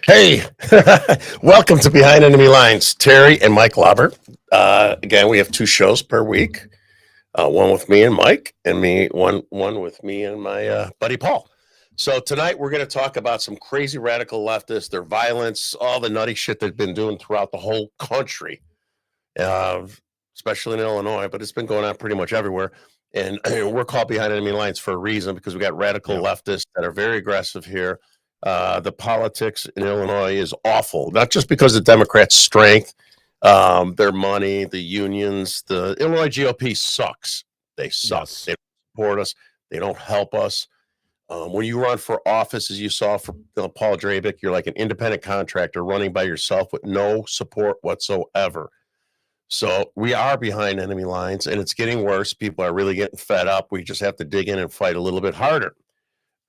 Hey, welcome to Behind Enemy Lines. Terry and Mike Lobber. Again, we have two shows per week. One with me and Mike, and one with me and my buddy Paul. So tonight we're going to talk about some crazy radical leftists, their violence, all the nutty shit they've been doing throughout the whole country, especially in Illinois, but it's been going on pretty much everywhere. And we're called Behind Enemy Lines for a reason, because we got radical leftists that are very aggressive here. The politics in Illinois is awful, not just because of Democrats' strength, their money, the unions. The Illinois GOP sucks. They suck. Yes. They don't support us. They don't help us. When you run for office, as you saw for Paul Drabick, you're like an independent contractor running by yourself with no support whatsoever. So we are behind enemy lines, and it's getting worse. People are really getting fed up. We just have to dig in and fight a little bit harder.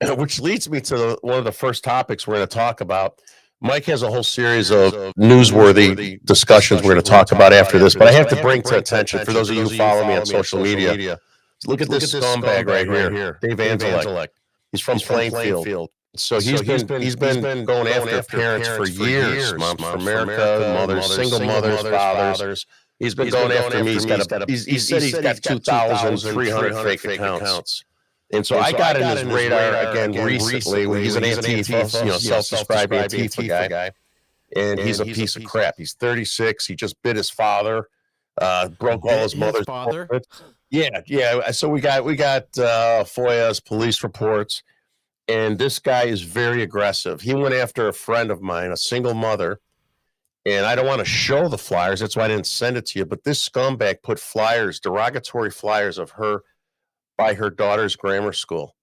Which leads me to one of the first topics we're going to talk about. Mike has a whole series of newsworthy discussions we're going to talk about after this, but I have to bring to attention, for those of you who follow me on social media, look at this scumbag right here, Dave Anzelek. He's from Plainfield. So he's been going after parents for years, moms for America, mothers, single mothers, fathers. He's been going after me. He said he's got 2,300 fake accounts. And so I got in his radar again recently. He's an Antifa, self-described Antifa guy, and he's a piece of crap. He's 36. He just bit his father, broke all his mother's father. Yeah. So we got FOIA's police reports, and this guy is very aggressive. He went after a friend of mine, a single mother, and I don't want to show the flyers. That's why I didn't send it to you. But this scumbag put flyers, derogatory flyers of her, by her daughter's grammar school,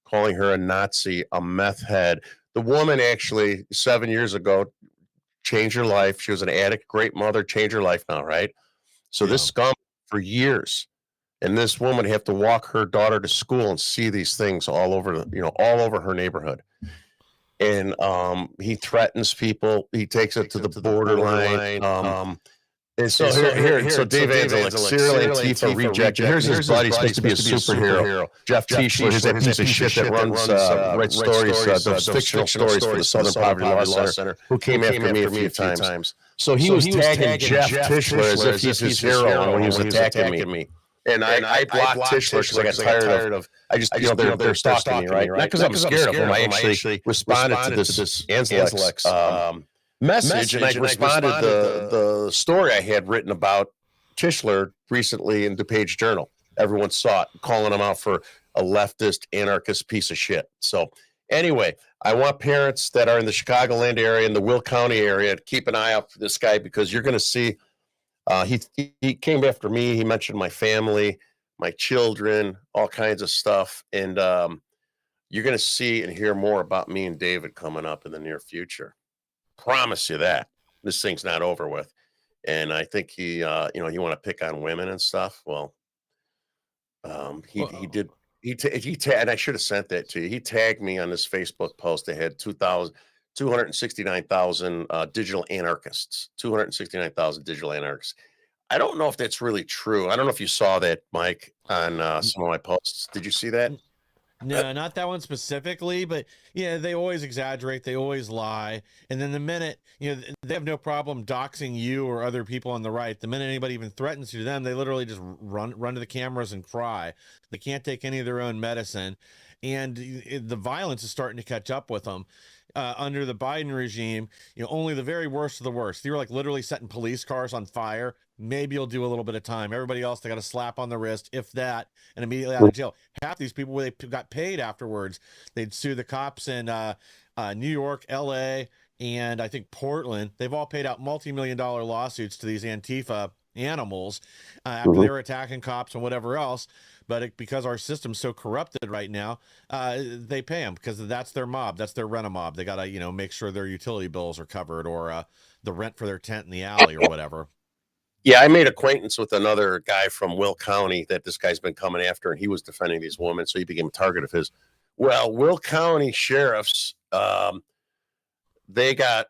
calling her a Nazi, a meth head. The woman actually 7 years ago changed her life. She was an addict, great mother, changed her life now, right? So this scum for years, and this woman have to walk her daughter to school and see these things all over, all over her neighborhood. And he threatens people. He takes it to the borderline. And so so Dave Anzelek, serial Antifa rejected. Here's his buddy, supposed to be a superhero. Jeff Tischler, who's that piece of shit that writes stories, those fictional stories for the Southern Poverty Law Center, who came after me a few times. So he was tagging Jeff Tischler as if he's his hero when he was attacking me. And I blocked Tischler because I got tired of, they're stalking me, right? Not because I'm scared of him. I actually responded to this Anzelek's message, and I responded to the story I had written about Tischler recently in DuPage Journal. Everyone saw it, calling him out for a leftist, anarchist piece of shit. So anyway, I want parents that are in the Chicagoland area and the Will County area to keep an eye out for this guy, because you're going to see he came after me. He mentioned my family, my children, all kinds of stuff. And you're going to see and hear more about me and David coming up in the near future. Promise you that this thing's not over with. And I think he want to pick on women and stuff. Well, he did. And I should have sent that to you. He tagged me on this Facebook post. They had 269,000 digital anarchists. 269,000 digital anarchists. I don't know if that's really true. I don't know if you saw that, Mike, on some of my posts. Did you see that? No, not that one specifically, but they always exaggerate, they always lie, and then the minute they have no problem doxing you or other people on the right. The minute anybody even threatens to them, they literally just run to the cameras and cry. They can't take any of their own medicine, and the violence is starting to catch up with them. Under the Biden regime, only the very worst of the worst. They were like literally setting police cars on fire. Maybe you'll do a little bit of time. Everybody else, they got a slap on the wrist, if that, and immediately out of jail. Half these people, they got paid afterwards. They'd sue the cops in New York, LA, and I think Portland. They've all paid out multi-million-dollar lawsuits to these Antifa animals after they were attacking cops and whatever else. But because our system's so corrupted right now, they pay them because that's their mob. That's their rent-a-mob. They got to, make sure their utility bills are covered, or the rent for their tent in the alley or whatever. Yeah, I made acquaintance with another guy from Will County that this guy's been coming after, and he was defending these women, so he became a target of his. Well, Will County sheriffs, they got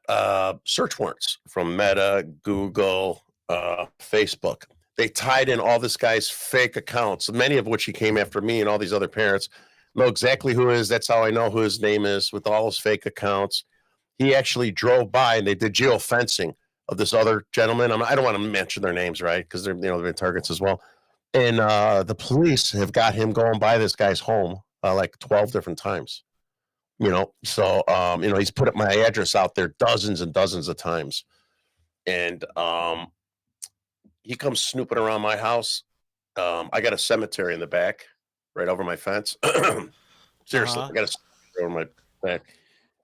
search warrants from Meta, Google, Facebook. They tied in all this guy's fake accounts, many of which he came after me and all these other parents. Know exactly who it is. That's how I know who his name is, with all his fake accounts. he actually drove by and they did geofencing of this other gentleman. I don't want to mention their names, right? Because they're they've been targets as well. And the police have got him going by this guy's home like 12 different times. So he's put up my address out there dozens and dozens of times. And he comes snooping around my house. I got a cemetery in the back, right over my fence. Seriously, I got a cemetery over my back.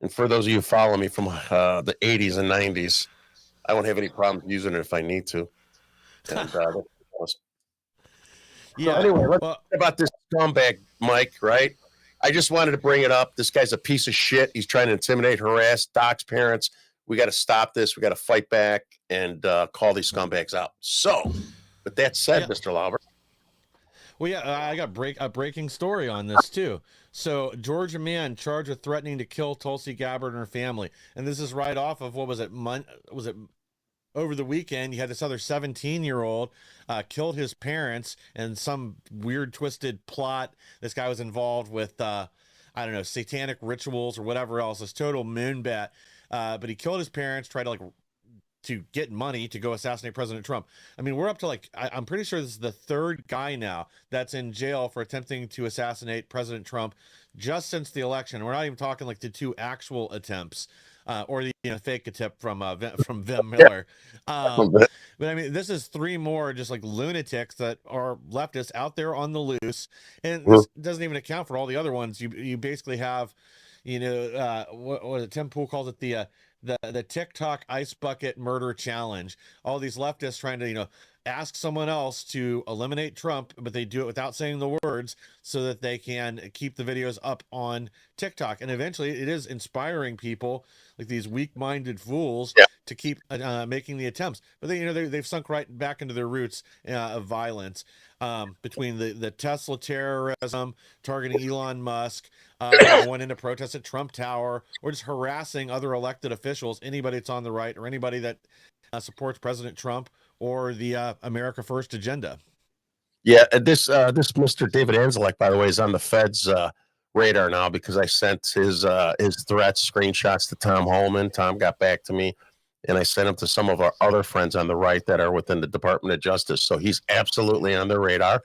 And for those of you who follow me from the 80s and 90s, I won't have any problems using it if I need to. And Yeah. So anyway, let's talk about this scumbag, Mike, right? I just wanted to bring it up. This guy's a piece of shit. He's trying to intimidate, harass Doc's parents. We got to stop this. We got to fight back and call these scumbags out. So, with that said, Mr. Lauber. Well, yeah, I got a breaking story on this too. So, Georgia man charged with threatening to kill Tulsi Gabbard and her family, and this is right off of what was it? Was it over the weekend? You had this other 17-year-old killed his parents in some weird, twisted plot. This guy was involved with I don't know, satanic rituals or whatever else. This total moonbat. But he killed his parents, tried to get money to go assassinate President Trump. I mean, we're up to I'm pretty sure this is the third guy now that's in jail for attempting to assassinate President Trump just since the election. We're not even talking like the two actual attempts or the fake attempt from Vim Miller. But I mean, this is three more just like lunatics that are leftists out there on the loose. And this doesn't even account for all the other ones. You basically have, what was it? Tim Pool calls it the TikTok ice bucket murder challenge. All these leftists trying to, ask someone else to eliminate Trump, but they do it without saying the words so that they can keep the videos up on TikTok. And eventually it is inspiring people like these weak-minded fools to keep making the attempts. But they've sunk right back into their roots of violence between the Tesla terrorism, targeting Elon Musk, going into protests at Trump Tower, or just harassing other elected officials, anybody that's on the right or anybody that supports President Trump or the America First agenda. Yeah, this Mr. David Anzelek, by the way, is on the Fed's radar now because I sent his threats, screenshots to Tom Holman. Tom got back to me, and I sent them to some of our other friends on the right that are within the Department of Justice. So he's absolutely on their radar.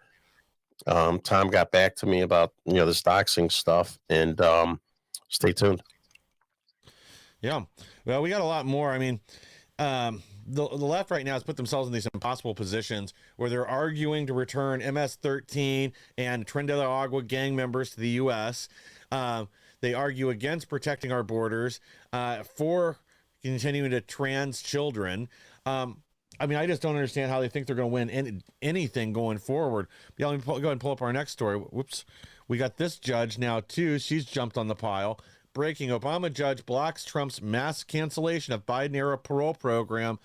Tom got back to me about this doxing stuff, and stay tuned. Yeah, well, we got a lot more. I mean, the left right now has put themselves in these impossible positions where they're arguing to return MS-13 and Tren de la Agua gang members to the U.S. They argue against protecting our borders, for continuing to trans children. I mean, I just don't understand how they think they're going to win anything going forward. Yeah, let me go ahead and pull up our next story. Whoops. We got this judge now, too. She's jumped on the pile. Breaking: Obama judge blocks Trump's mass cancellation of Biden-era parole program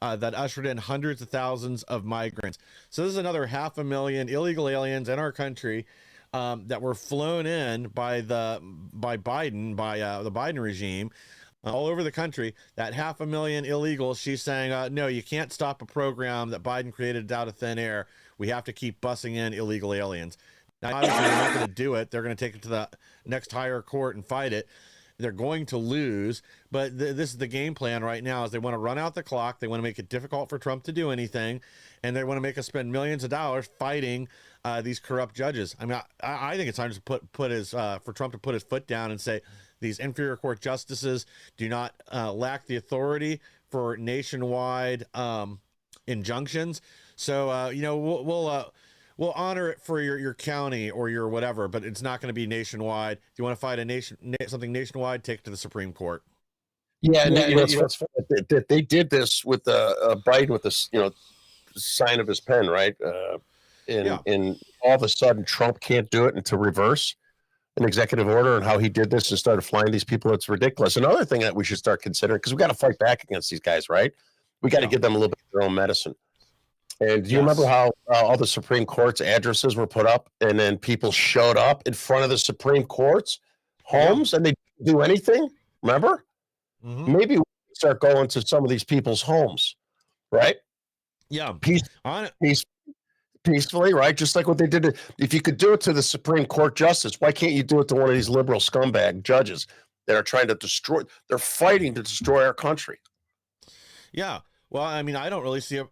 that ushered in hundreds of thousands of migrants. So this is another 500,000 illegal aliens in our country that were flown in by the Biden regime all over the country. That 500,000 illegals, she's saying, no, you can't stop a program that Biden created out of thin air. We have to keep bussing in illegal aliens. Now, obviously, they're not going to do it. They're going to take it to the next higher court and fight it. They're going to lose, but this is the game plan right now. Is they want to run out the clock. They want to make it difficult for Trump to do anything, and they want to make us spend millions of dollars fighting these corrupt judges. I mean, I think it's time to for Trump to put his foot down and say these inferior court justices do not lack the authority for nationwide injunctions. So we'll honor it for your county or your whatever, but it's not going to be nationwide. If you want to fight something nationwide, take it to the Supreme Court. Yeah, and it's funny that they did this with Biden with this, sign of his pen, right? And all of a sudden, Trump can't do it and to reverse an executive order and how he did this and started flying these people. It's ridiculous. Another thing that we should start considering, because we got to fight back against these guys, right? We got to give them a little bit of their own medicine. And do you remember how all the Supreme Court's addresses were put up and then people showed up in front of the Supreme Court's homes and they didn't do anything? Remember? Mm-hmm. Maybe we start going to some of these people's homes, right? Yeah. Peacefully, right? Just like what they did. If you could do it to the Supreme Court justice, why can't you do it to one of these liberal scumbag judges? that are trying to destroy. They're fighting to destroy our country. Yeah. Well, I mean, I don't really see it.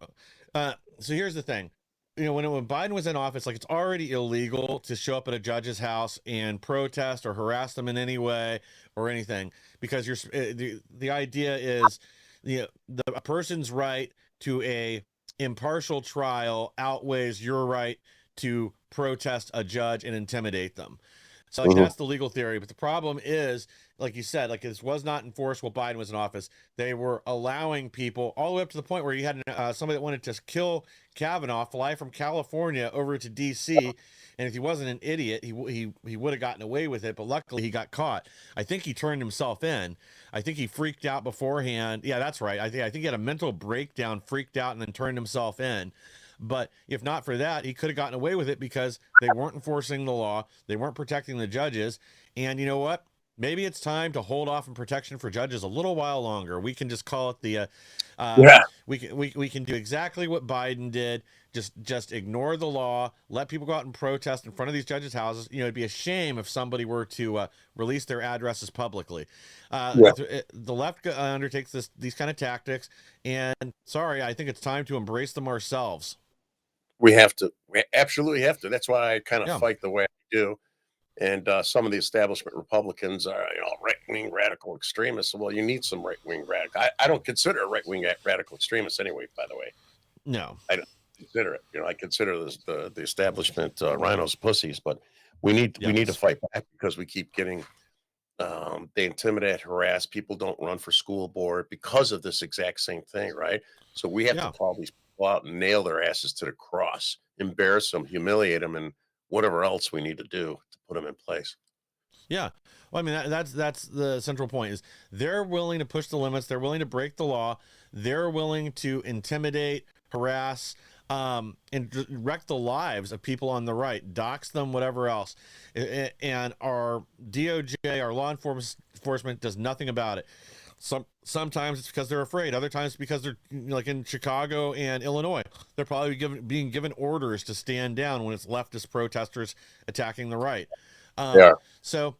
So here's the thing. When Biden was in office, like, it's already illegal to show up at a judge's house and protest or harass them in any way or anything, because the idea is, a person's right to a impartial trial outweighs your right to protest a judge and intimidate them. So, like, that's the legal theory. But the problem is, like you said, like, this was not enforced while Biden was in office. They were allowing people all the way up to the point where you had somebody that wanted to kill Kavanaugh fly from California over to D.C. And if he wasn't an idiot, he would have gotten away with it. But luckily, he got caught. I think he turned himself in. I think he freaked out beforehand. Yeah, that's right. I think he had a mental breakdown, freaked out, and then turned himself in. But if not for that, he could have gotten away with it because they weren't enforcing the law. They weren't protecting the judges. And you know what? Maybe it's time to hold off on protection for judges a little while longer. We can just call it the we can do exactly what Biden did. Just ignore the law, let people go out and protest in front of these judges' houses. It'd be a shame if somebody were to release their addresses publicly. The left undertakes these kind of tactics, and sorry, I think it's time to embrace them ourselves. We have to. We absolutely have to. That's why I kind of fight the way I do. And some of the establishment Republicans are, right-wing radical extremists. Well, you need some right-wing radical. I don't consider a right-wing radical extremist anyway, by the way. No. I don't consider it. I consider the establishment rhinos pussies, but we need to fight back because we keep getting they intimidate, harass. People don't run for school board because of this exact same thing, right? So we have to call these people out and nail their asses to the cross, embarrass them, humiliate them, and whatever else we need to do to put them in place. Yeah. Well, I mean, that's the central point is they're willing to push the limits. They're willing to break the law. They're willing to intimidate, harass, and wreck the lives of people on the right, dox them, whatever else. And our DOJ, our law enforcement does nothing about it. Sometimes it's because they're afraid. Other times because they're, like in Chicago and Illinois, they're probably being given orders to stand down when it's leftist protesters attacking the right. So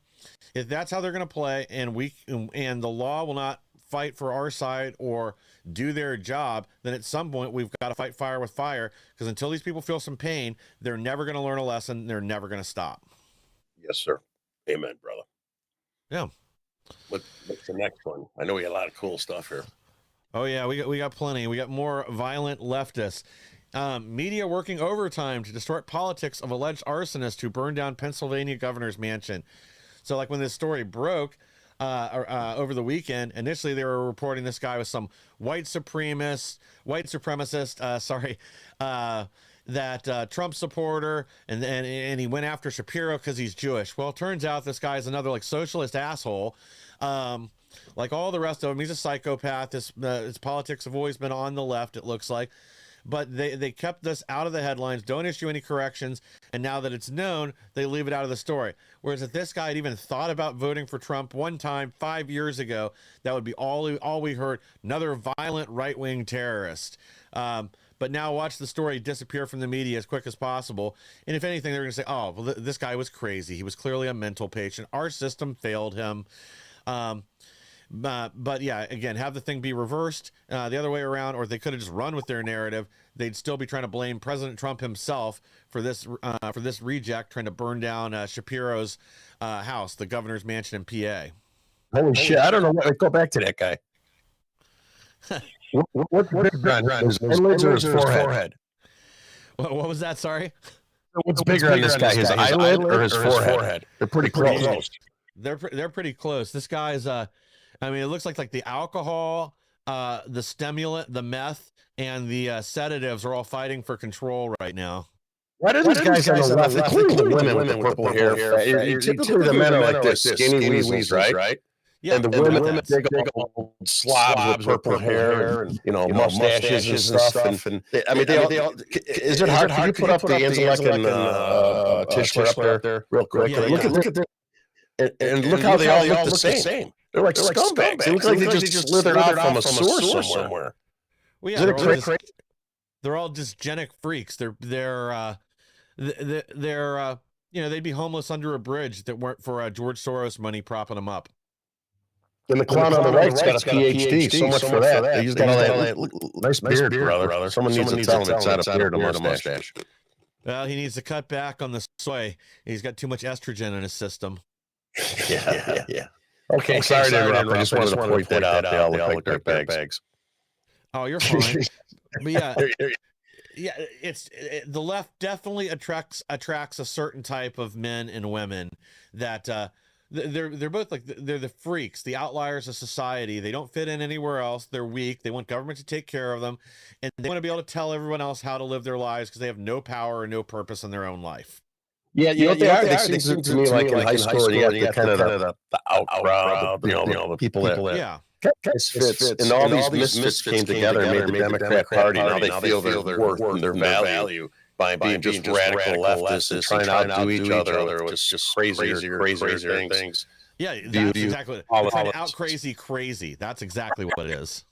if that's how they're going to play, and the law will not fight for our side or do their job, then at some point we've got to fight fire with fire, because until these people feel some pain, they're never going to learn a lesson. They're never going to stop. Yes, sir. Amen, brother. Yeah. What's the next one? I know we got a lot of cool stuff here. Oh yeah, we got plenty. We got more violent leftists. Media working overtime to distort politics of alleged arsonist who burned down Pennsylvania governor's mansion. So, like, when this story broke over the weekend, initially they were reporting this guy was some white supremacist, that Trump supporter, and he went after Shapiro because he's Jewish. Well, it turns out this guy's another, like, socialist asshole. Like all the rest of them, he's a psychopath. His politics have always been on the left, it looks like. But they kept this out of the headlines, don't issue any corrections, and now that it's known, they leave it out of the story. Whereas if this guy had even thought about voting for Trump one time 5 years ago, that would be all we heard, another violent right-wing terrorist. But now watch the story disappear from the media as quick as possible. And if anything, they're going to say, oh, well, this guy was crazy. He was clearly a mental patient. Our system failed him. But yeah, again, have the thing be reversed the other way around, or they could have just run with their narrative. They'd still be trying to blame President Trump himself for this reject, trying to burn down Shapiro's house, the governor's mansion in PA. Holy shit! I don't know what. Go back to that guy. What's bigger on his eyelids or his forehead? What was that? Sorry. What's bigger on this guy? His eyelid or his forehead? They're pretty close. They're pretty close. This guy's I mean, it looks like the alcohol, the stimulant, the meth, and the sedatives are all fighting for control right now. Why do these guys on the left, including the women with the purple hair? Typically, the men are like this, skinny weasels, right? Yeah, and the women, big old slobs with purple hair and mustaches and stuff. And I mean, they all. Is it hard? Can you put up the Anzelek and Tischler up there real quick? Look at this. And look how they all look the same. They're like scumbags. They look like they just slithered out from a sewer somewhere. Well, yeah, they're all dysgenic freaks. They're they'd be homeless under a bridge if it weren't for George Soros money propping them up. And the clown on the right's got a PhD. So much for that. He's got all that nice beard, brother. Someone needs to tell him it's not a beard, a mustache. Well, he needs to cut back on the soy. He's got too much estrogen in his system. Yeah. Okay, sorry to interrupt. I just wanted to point that out. They all look like dirtbags. Oh, you're fine. But yeah, the left definitely attracts a certain type of men and women that they're both like they're the freaks, the outliers of society. They don't fit in anywhere else. They're weak. They want government to take care of them, and they want to be able to tell everyone else how to live their lives because they have no power or no purpose in their own life. Yeah, you know what they are? They seem to me like in high school, you got the kind of the out crowd, the people that misfits, and all these misfits came together and made the Democrat Party. Now they feel their worth and their value by being just radical leftists and trying to outdo each other with just crazier things. Yeah, that's exactly what it is. Out crazy. That's exactly what it is.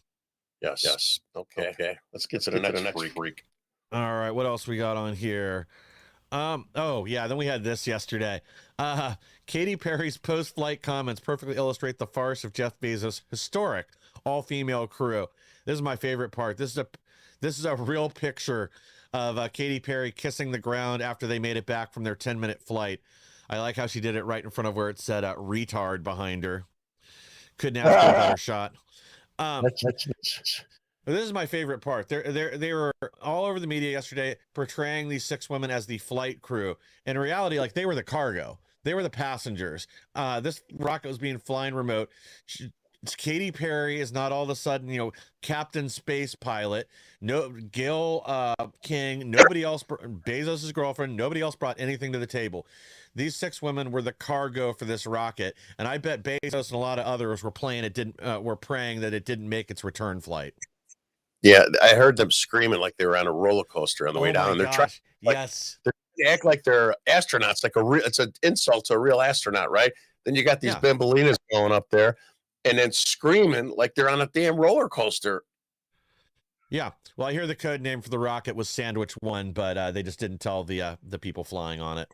Yes. Okay. Let's get to the next freak. All right, what else we got on here? Then we had this yesterday. Katy Perry's post-flight comments perfectly illustrate the farce of Jeff Bezos' historic all-female crew. This is my favorite part. This is a real picture of Katy Perry kissing the ground after they made it back from their 10-minute flight. I like how she did it right in front of where it said retard behind her. Couldn't ask for a better shot. This is my favorite part. They were all over the media yesterday portraying these 6 women as the flight crew. In reality, like, they were the cargo. They were the passengers. This rocket was being flown remote. Katy Perry is not all of a sudden, Captain Space Pilot. No, Gil King, nobody else, Bezos' girlfriend, nobody else brought anything to the table. These 6 women were the cargo for this rocket, and I bet Bezos and a lot of others were praying that it didn't make its return flight. Yeah, I heard them screaming like they were on a roller coaster on the way down. And they're trying, they act like they're astronauts. It's an insult to a real astronaut, right? Then you got these bambalinas going up there, and then screaming like they're on a damn roller coaster. Yeah, well, I hear the code name for the rocket was Sandwich 1, but they just didn't tell the people flying on it.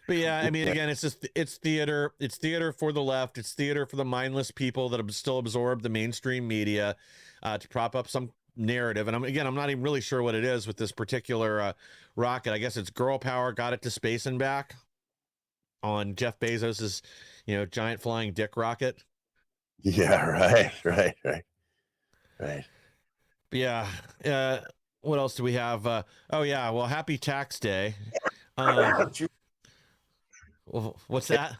But yeah, I mean, again, it's theater. It's theater for the left. It's theater for the mindless people that have still absorbed the mainstream media to prop up some narrative. And I'm not even really sure what it is with this particular rocket. I guess it's girl power got it to space and back on Jeff Bezos's, giant flying dick rocket. Yeah, right. But yeah. What else do we have? Happy Tax Day. What's that?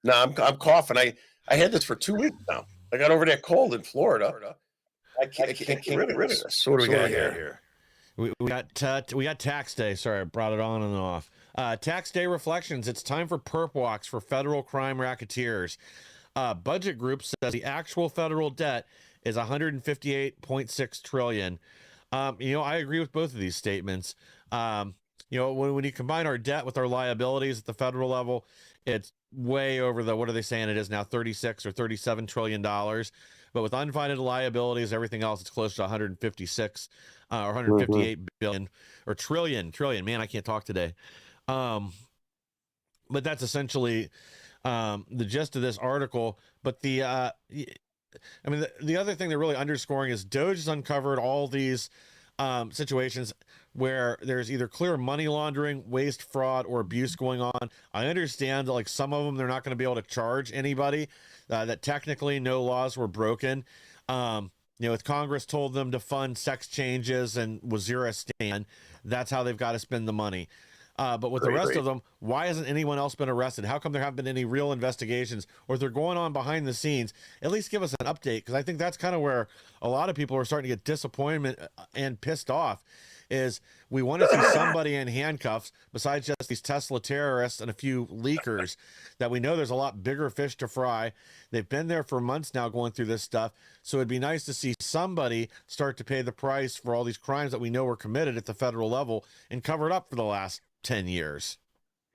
No, I'm coughing. I had this for 2 weeks now. I got over that cold in Florida. I can't get rid of this. So what do we got here? We got Tax Day. Sorry, I brought it on and off. Tax Day reflections. It's time for perp walks for federal crime racketeers. Budget Group says the actual federal debt is $158.6 trillion. I agree with both of these statements. When you combine our debt with our liabilities at the federal level, it's way over what are they saying it is now, 36 or $37 trillion. But with unfunded liabilities, everything else, it's close to 156 or 158 billion or trillion. Man, I can't talk today. But that's essentially the gist of this article. But the other thing they're really underscoring is Doge has uncovered all these situations where there's either clear money laundering, waste, fraud, or abuse going on. I understand that, like, some of them, they're not going to be able to charge anybody, that technically no laws were broken. If Congress told them to fund sex changes and Waziristan, that's how they've got to spend the money. But with the rest of them, why hasn't anyone else been arrested? How come there haven't been any real investigations, or if they're going on behind the scenes? At least give us an update, because I think that's kind of where a lot of people are starting to get disappointment and pissed off. Is we want to see somebody in handcuffs besides just these Tesla terrorists and a few leakers that we know there's a lot bigger fish to fry. They've been there for months now going through this stuff. So it'd be nice to see somebody start to pay the price for all these crimes that we know were committed at the federal level and covered up for the last 10 years.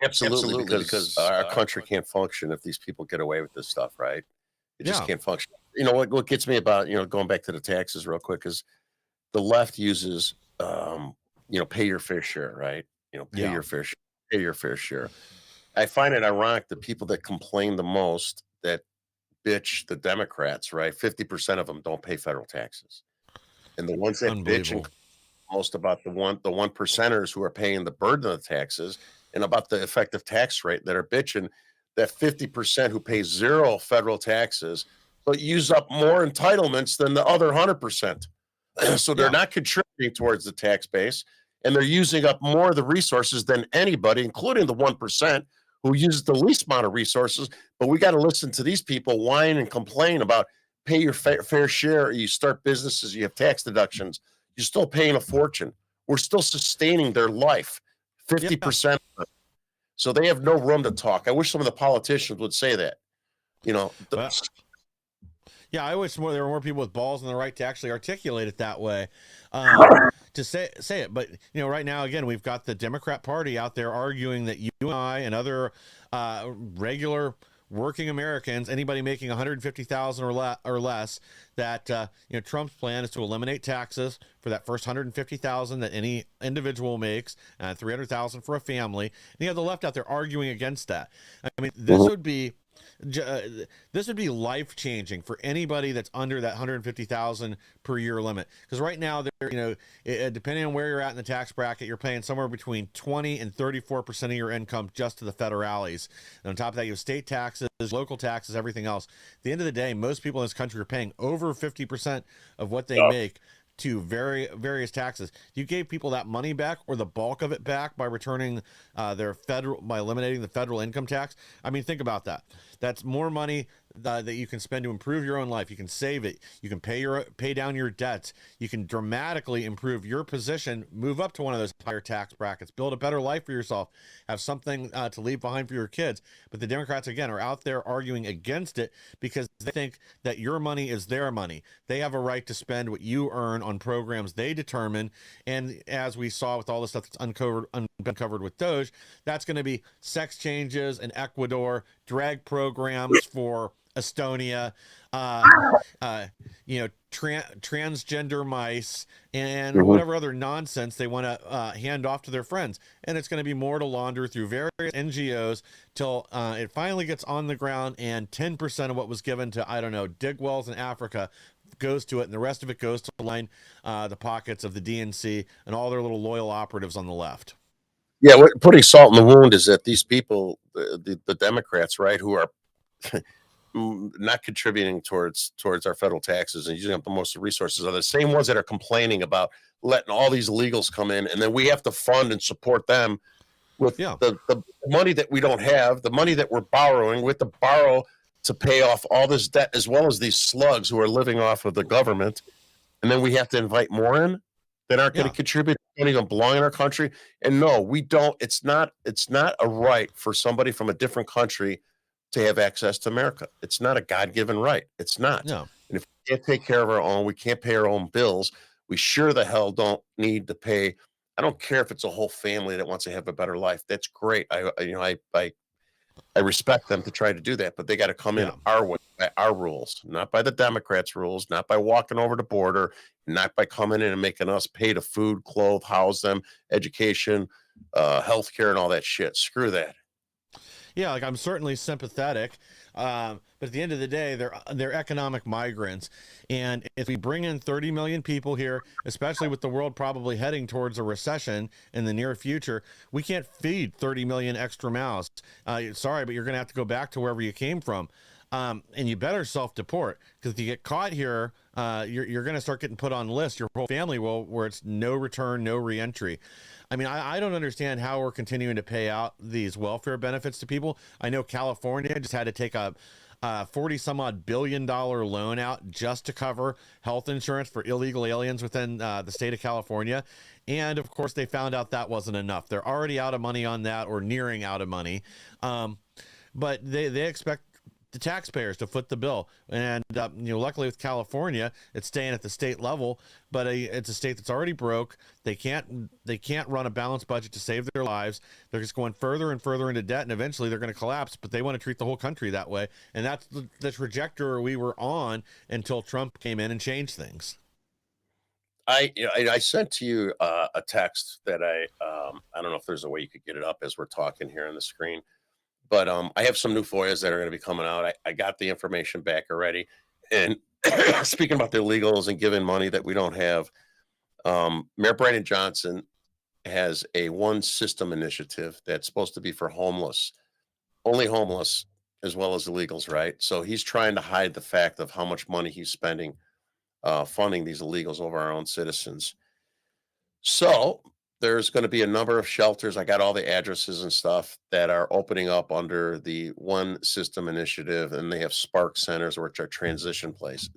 Absolutely, because our country can't function if these people get away with this stuff, right? It just can't function. What gets me about, going back to the taxes real quick is the left uses, pay your fair share, right? Pay your fair share. I find it ironic the people that complain the most, that bitch the Democrats, right? 50% of them don't pay federal taxes. And the ones that bitch and Unbelievable. most about the one percenters who are paying the burden of the taxes and about the effective tax rate that are bitching that 50% who pay zero federal taxes but use up more entitlements than the other 100%. So they're Yeah. not contributing towards the tax base and they're using up more of the resources than anybody, including the 1% who uses the least amount of resources. But we got to listen to these people whine and complain about pay your fair share. You start businesses, you have tax deductions, you're still paying a fortune. We're still sustaining their life, Yeah. 50%. So they have no room to talk. I wish some of the politicians would say that. You know, Well, yeah, I wish there were more people with balls and the right to actually articulate it that way, to say it. But right now, again, we've got the Democrat Party out there arguing that you and I and other regular working Americans, anybody making 150,000 or less, that Trump's plan is to eliminate taxes for that first 150,000 that any individual makes, 300,000 for a family. And you have the left out there arguing against that. I mean, this would be life changing for anybody that's under that 150,000 per year limit. Because right now, depending on where you're at in the tax bracket, you're paying somewhere between 20 and 34% of your income just to the federales. And on top of that, you have state taxes, local taxes, everything else. At the end of the day, most people in this country are paying over 50% of what they make to various taxes. You gave people that money back or the bulk of it back by returning by eliminating the federal income tax. I mean, think about that. That's more money that you can spend to improve your own life. You can save it. You can pay down your debts. You can dramatically improve your position, move up to one of those higher tax brackets, build a better life for yourself, have something to leave behind for your kids. But the Democrats, again, are out there arguing against it because they think that your money is their money. They have a right to spend what you earn on programs they determine. And as we saw with all the stuff that's uncovered with Doge, that's going to be sex changes in Ecuador, drag programs for Estonia, transgender mice, and Mhm. whatever other nonsense they want to hand off to their friends. And it's going to be more to launder through various NGOs till it finally gets on the ground and 10% of what was given to, I don't know, dig wells in Africa goes to it, and the rest of it goes to line the pockets of the DNC and all their little loyal operatives on the left. Yeah, what putting salt in the wound is that these people, the Democrats, right, who are not contributing towards our federal taxes and using up the most resources are the same ones that are complaining about letting all these illegals come in, and then we have to fund and support them with Yeah. the money that we don't have, the money that we're borrowing. We have to borrow to pay off all this debt, as well as these slugs who are living off of the government, and then we have to invite more in that aren't going to Yeah. contribute, don't even belong in our country. And no, we don't. It's not a right for somebody from a different country to have access to America. It's not a God-given right. It's not. No. And if we can't take care of our own, we can't pay our own bills. We sure the hell don't need to pay. I don't care if it's a whole family that wants to have a better life. That's great. I respect them to try to do that, but they got to come in Yeah. our way, by our rules, not by the Democrats' rules, not by walking over the border, not by coming in and making us pay to food, clothe, house them, education, healthcare, and all that shit. Screw that. Yeah, like I'm certainly sympathetic, but at the end of the day, they're economic migrants, and if we bring in 30 million people here, especially with the world probably heading towards a recession in the near future, we can't feed 30 million extra mouths. Sorry, but you're going to have to go back to wherever you came from. And you better self-deport, because if you get caught here, you're going to start getting put on lists. Your whole family will, where it's no return, no reentry. I mean, I don't understand how we're continuing to pay out these welfare benefits to people. I know California just had to take a 40 some odd $billion loan out just to cover health insurance for illegal aliens within the state of California. And of course, they found out that wasn't enough. They're already out of money on that, or nearing out of money. But they expect the taxpayers to foot the bill. And luckily with California, it's staying at the state level, but it's a state that's already broke. They can't run a balanced budget to save their lives. They're just going further and further into debt, and eventually they're going to collapse. But they want to treat the whole country that way, and that's the trajectory we were on until Trump came in and changed things. I sent to you a text that I don't know if there's a way you could get it up as we're talking here on the screen. But I have some new FOIAs that are going to be coming out. I got the information back already. And speaking about the illegals and giving money that we don't have, Mayor Brandon Johnson has a one system initiative that's supposed to be for homeless, only homeless, as well as illegals, right? So he's trying to hide the fact of how much money he's spending funding these illegals over our own citizens. So there's going to be a number of shelters. I got all the addresses and stuff that are opening up under the One System Initiative, and they have Spark centers, which are transition homes.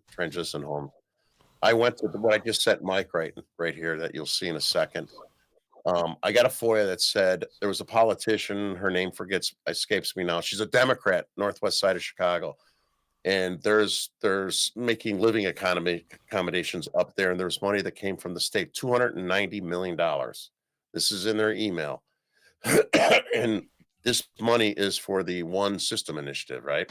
I went to what I just sent Mike right here that you'll see in a second. I got a FOIA that said there was a politician. Her name escapes me now. She's a Democrat, northwest side of Chicago, and there's making living accommodations up there, and there's money that came from the state, $290 million. This is in their email. And this money is for the One System Initiative, right?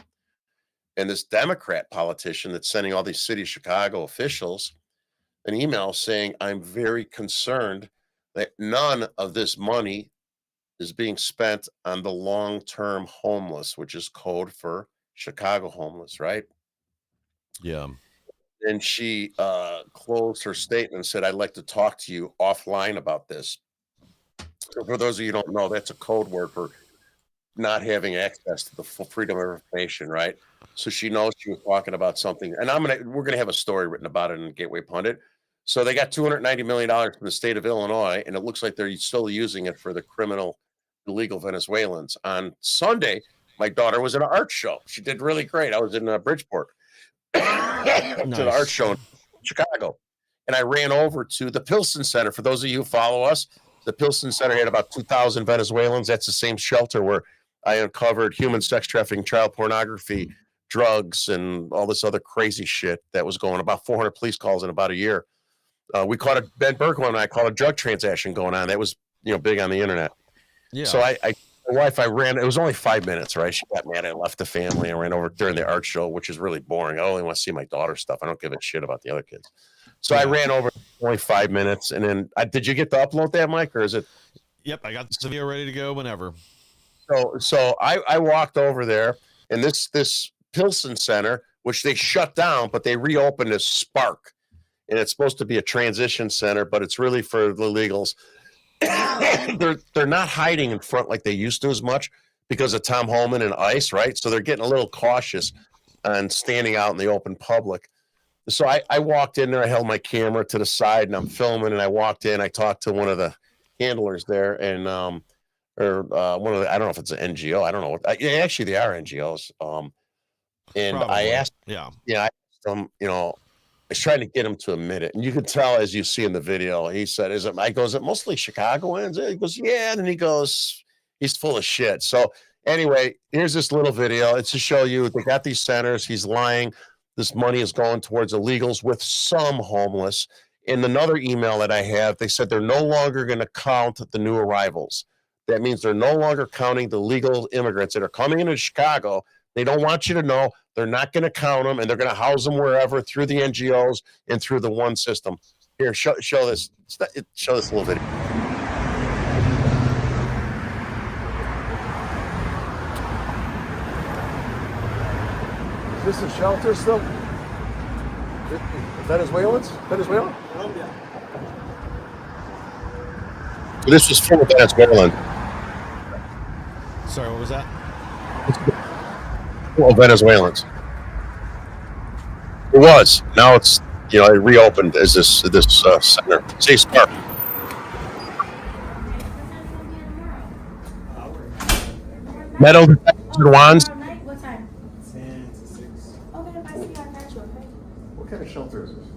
And this Democrat politician that's sending all these city of Chicago officials an email saying, I'm very concerned that none of this money is being spent on the long-term homeless, which is code for Chicago homeless, right? Yeah. And she closed her statement and said, I'd like to talk to you offline about this. So for those of you who don't know, that's a code word for not having access to the full freedom of information, right? So she knows she was talking about something. And we're gonna have a story written about it in Gateway Pundit. So they got $290 million from the state of Illinois, and it looks like they're still using it for the criminal, illegal Venezuelans. On Sunday, my daughter was at an art show. She did really great. I was in Bridgeport to the art show in Chicago. And I ran over to the Pilsen Center. For those of you who follow us, the Pilsen Center had about 2,000 Venezuelans. That's the same shelter where I uncovered human sex trafficking, child pornography, drugs, and all this other crazy shit that was going on. About 400 police calls in about a year. We caught Ben Bergman and I caught a drug transaction going on. That was, big on the internet. Yeah. So my wife, I ran, it was only 5 minutes, right? She got mad. I left the family and ran over during the art show, which is really boring. I only want to see my daughter's stuff. I don't give a shit about the other kids. So I ran over only 5 minutes. And then did you get to upload that, Mike, or is it? Yep. I got the video ready to go whenever. So I walked over there, and this Pilsen Center, which they shut down, but they reopened as Spark. And it's supposed to be a transition center, but it's really for the illegals. They're not hiding in front like they used to as much because of Tom Holman and ICE, right? So they're getting a little cautious on standing out in the open public. So I walked in there, I held my camera to the side, and I'm filming. And I walked in, I talked to one of the handlers there, and one of the, I don't know if it's an NGO, I don't know what. Actually, they are NGOs. And probably. I asked, I asked them, I was trying to get him to admit it. And you can tell, as you see in the video, he said, is it mostly Chicagoans? He goes, yeah. And then he goes, he's full of shit. So anyway, here's this little video. It's to show you, they got these centers. He's lying. This money is going towards illegals with some homeless. In another email that I have, they said they're no longer going to count the new arrivals. That means they're no longer counting the legal immigrants that are coming into Chicago. They don't want you to know. They're not going to count them, and they're going to house them wherever through the NGOs and through the One System. Here, show this. Show this little video. Is this a shelter still? Venezuelans? Venezuela? Colombia. This was full of Venezuelans. Sorry, what was that? Well, Venezuelans. It was. Now it's it reopened as this center. Say Spark. Metal detector wands. What time? 10 to 6. Okay, if I see you, I got you, okay? What kind of shelter is this?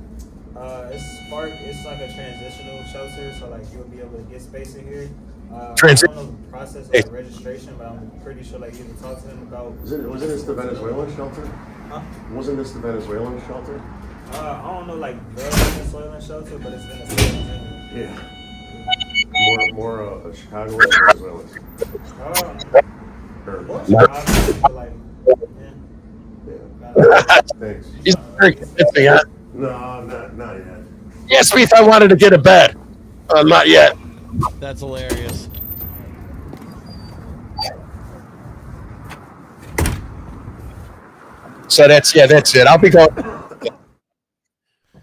It's Spark. It's like a transitional shelter, so like you'll be able to get space in here. I Transition. don't know the process of registration, but I'm pretty sure like you can talk to them about. Wasn't this the Venezuelan shelter? Huh? Wasn't this the Venezuelan shelter? I don't know like the Venezuelan shelter, but it's Venezuelan. Yeah. More Chicago and Venezuelans. Like, Thanks. He's very convincing, huh? No, not yet. Yes, me if I wanted to get a bed. Not yet. That's hilarious. So that's it. I'll be going.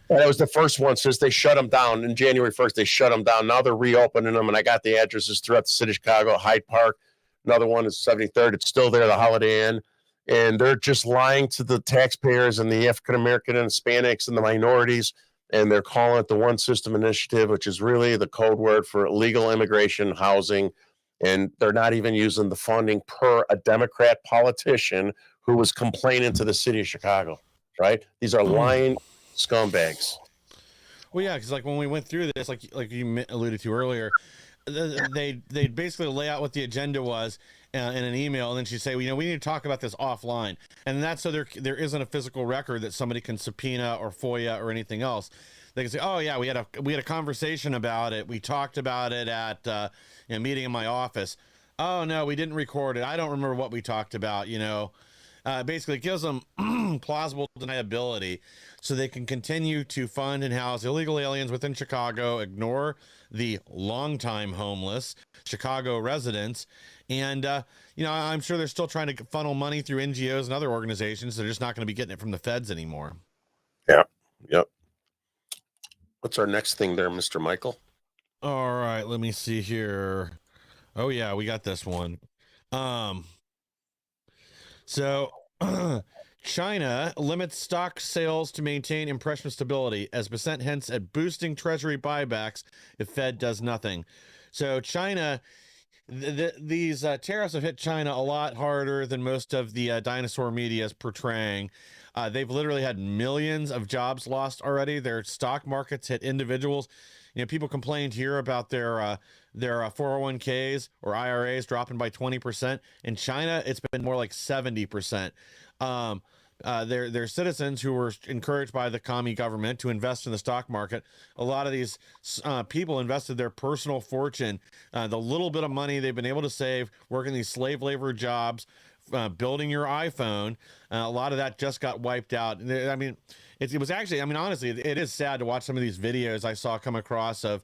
That was the first one since they shut them down in January 1st. They shut them down. Now they're reopening them, and I got the addresses throughout the city of Chicago, Hyde Park. Another one is 73rd. It's still there, the Holiday Inn. And they're just lying to the taxpayers and the African American and Hispanics and the minorities. And they're calling it the One System Initiative, which is really the code word for legal immigration, housing. And they're not even using the funding per a Democrat politician who was complaining to the city of Chicago, right? These are lying scumbags. Well, yeah, because like when we went through this, like you alluded to earlier, they basically lay out what the agenda was in an email, and then she'd say, well, we need to talk about this offline, and that's so there isn't a physical record that somebody can subpoena or FOIA or anything else. They can say, oh yeah, we had a conversation about it, we talked about it at a meeting in my office. Oh no, we didn't record it. I don't remember what we talked about. Basically, it gives them plausible deniability so they can continue to fund and house illegal aliens within Chicago, ignore the longtime homeless Chicago residents. And, I'm sure they're still trying to funnel money through NGOs and other organizations. They're just not going to be getting it from the feds anymore. Yeah. Yep. What's our next thing there, Mr. Michael? All right, let me see here. Oh, yeah, we got this one. So China limits stock sales to maintain impression of stability as percent hints at boosting treasury buybacks if Fed does nothing. So China, these tariffs have hit China a lot harder than most of the dinosaur media is portraying. They've literally had millions of jobs lost already. Their stock markets hit individuals. People complained here about their 401ks or IRAs dropping by 20%. In China, it's been more like 70%. They're citizens who were encouraged by the commie government to invest in the stock market. A lot of these people invested their personal fortune, the little bit of money they've been able to save, working these slave labor jobs, building your iPhone. A lot of that just got wiped out. I mean, it was actually, honestly, it is sad to watch some of these videos I saw come across of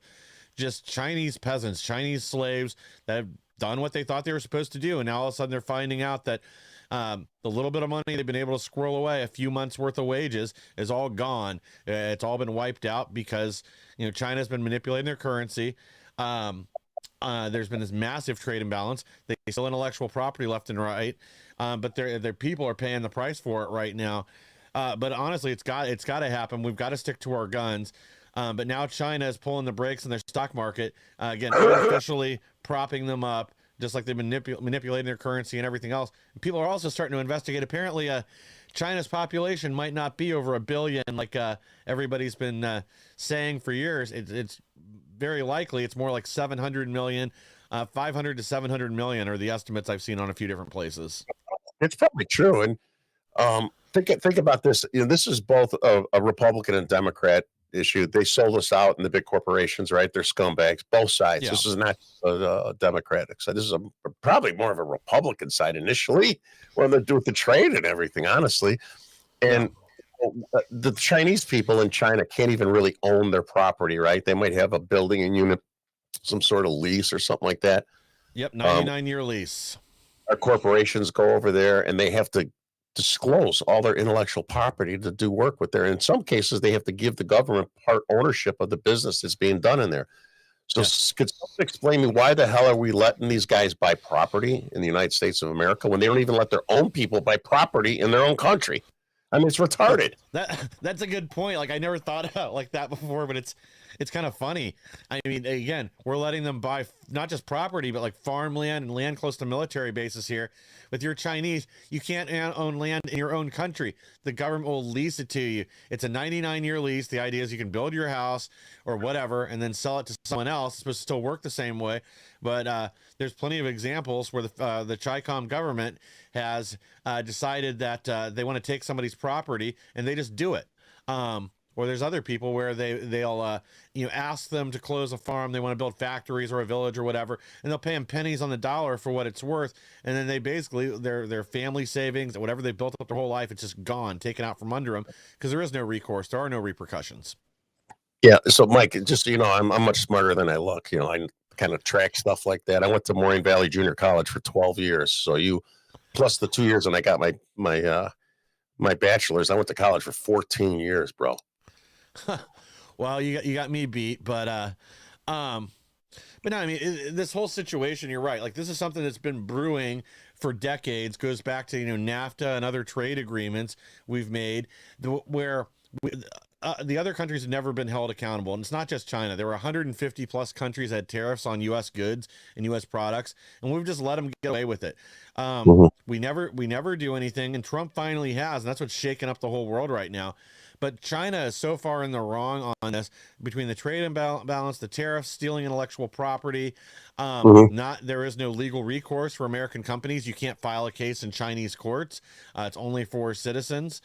just Chinese peasants, Chinese slaves that have done what they thought they were supposed to do. And now all of a sudden they're finding out that the little bit of money they've been able to squirrel away, a few months worth of wages, is all gone. It's all been wiped out because, China's been manipulating their currency. There's been this massive trade imbalance. They sell intellectual property left and right, but their people are paying the price for it right now. But honestly, it's got to happen. We've got to stick to our guns. But now China is pulling the brakes in their stock market, again, unofficially propping them up, just like they've been manipulating their currency and everything else. And people are also starting to investigate. Apparently, China's population might not be over 1 billion, like everybody's been saying for years. It's very likely it's more like 700 million, 500 to 700 million are the estimates I've seen on a few different places. It's probably true. And think about this. This is both a Republican and Democrat issue. They sold us out in the big corporations, right? They're scumbags, both sides. Yeah. This is not a Democratic side. This is probably more of a Republican side initially, when they do with the trade and everything, honestly. And the Chinese people in China can't even really own their property, right? They might have a building and unit, some sort of lease or something like that. Yep, 99-year lease. Our corporations go over there and they have to disclose all their intellectual property to do work with there. In some cases, they have to give the government part ownership of the business that's being done in there. So could someone explain me why the hell are we letting these guys buy property in the United States of America when they don't even let their own people buy property in their own country? It's retarded. That's a good point. Like, I never thought about like that before, but it's kind of funny. Again, we're letting them buy not just property, but like farmland and land close to military bases here. With your Chinese, you can't own land in your own country. The government will lease it to you. It's a 99-year lease. The idea is you can build your house or whatever and then sell it to someone else. It's supposed to still work the same way. But there's plenty of examples where the Chi-Com government has decided that they want to take somebody's property and they just do it. Or there's other people where they'll ask them to close a farm. They want to build factories or a village or whatever, and they'll pay them pennies on the dollar for what it's worth. And then they basically their family savings, whatever they built up their whole life, it's just gone, taken out from under them because there is no recourse. There are no repercussions. Yeah. So, Mike, just so you know, I'm much smarter than I look. I kind of track stuff like that. I went to Moraine Valley Junior College for 12 years. So plus the 2 years when I got my my bachelor's. I went to college for 14 years, bro. Well, you got me beat, but no, I mean, this whole situation, you're right. Like, this is something that's been brewing for decades, goes back to, NAFTA and other trade agreements we've made where the other countries have never been held accountable. And it's not just China. There were 150 plus countries that had tariffs on U.S. goods and U.S. products, and we've just let them get away with it. We never do anything, and Trump finally has, and that's what's shaking up the whole world right now. But China is so far in the wrong on this, between the trade imbalance, the tariffs, stealing intellectual property. There is no legal recourse for American companies. You can't file a case in Chinese courts. It's only for citizens.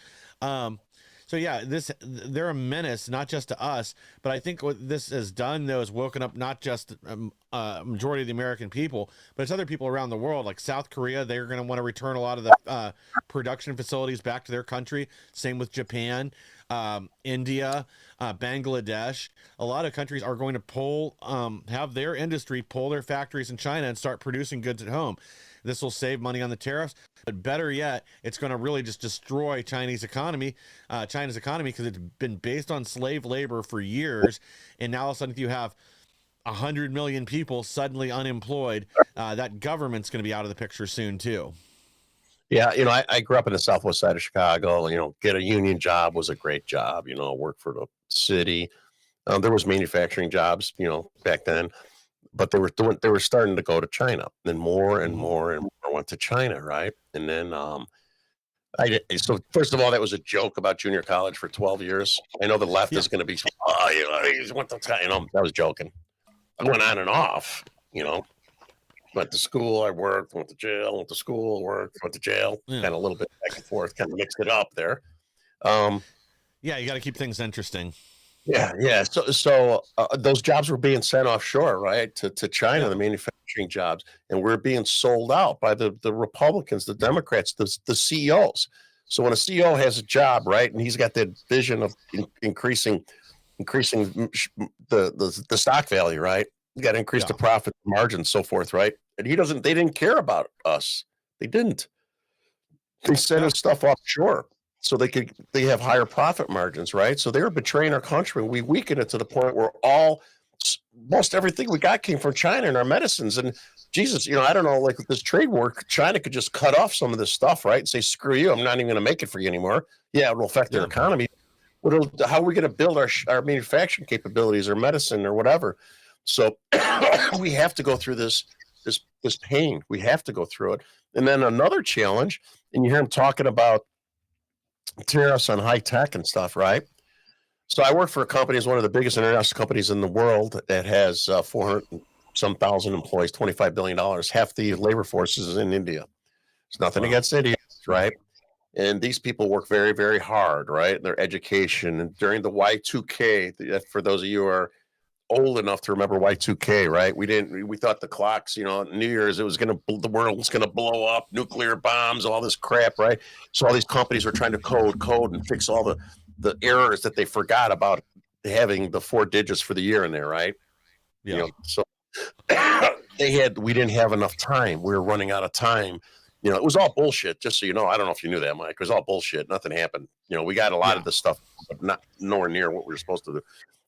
So yeah, they're a menace, not just to us, but I think what this has done, though, is woken up not just majority of the American people, but it's other people around the world, like South Korea. They're going to want to return a lot of the production facilities back to their country. Same with Japan, India, Bangladesh. A lot of countries are going to have their industry pull their factories in China and start producing goods at home. This will save money on the tariffs, but better yet, it's going to really just destroy China's economy, because it's been based on slave labor for years, and now all of a sudden, if you have 100 million people suddenly unemployed, that government's going to be out of the picture soon too. Yeah, I grew up in the southwest side of Chicago. Get a union job was a great job. Work for the city. There was manufacturing jobs, back then. But they were starting to go to China, and more and more and more went to China, right? And then so first of all, that was a joke about junior college for 12 years. I know the left is going to be, he went to China. I was joking. I went on and off, went to school, I worked, went to jail, went to school, worked, went to jail, kind of a little bit back and forth, kind of mixed it up there. Yeah, you got to keep things interesting. Yeah. So those jobs were being sent offshore, right, to China, the manufacturing jobs, and we're being sold out by the Republicans, the Democrats, the CEOs. So when a CEO has a job, right, and he's got that vision of increasing the stock value, right, you got to increase the profit margin, so forth, right, and they didn't care about us. They didn't. They sent us stuff offshore. So they have higher profit margins, right? So they were betraying our country. We weakened it to the point where most everything we got came from China and our medicines. And Jesus, I don't know, like with this trade war, China could just cut off some of this stuff, right? And say, screw you, I'm not even going to make it for you anymore. Yeah, it'll affect their economy. How are we going to build our manufacturing capabilities or medicine or whatever? So we have to go through this pain. We have to go through it. And then another challenge, and you hear him talking about tariffs on high tech and stuff, right? So I work for a company, it's one of the biggest international companies in the world that has 400-some thousand employees, $25 billion. Half the labor force is in India. It's nothing against India, right? And these people work very, very hard, right? Their education, and during the Y2K, for those of you who are old enough to remember Y2K, right? We thought the clocks, New Year's, the world was going to blow up, nuclear bombs, all this crap, right? So all these companies were trying to code and fix all the errors that they forgot about having the 4 digits for the year in there, right? Yeah. So we didn't have enough time. We were running out of time. It was all bullshit, just so you know. I don't know if you knew that, Mike. It was all bullshit. Nothing happened. We got a lot of the stuff, but not nowhere near what we were supposed to do.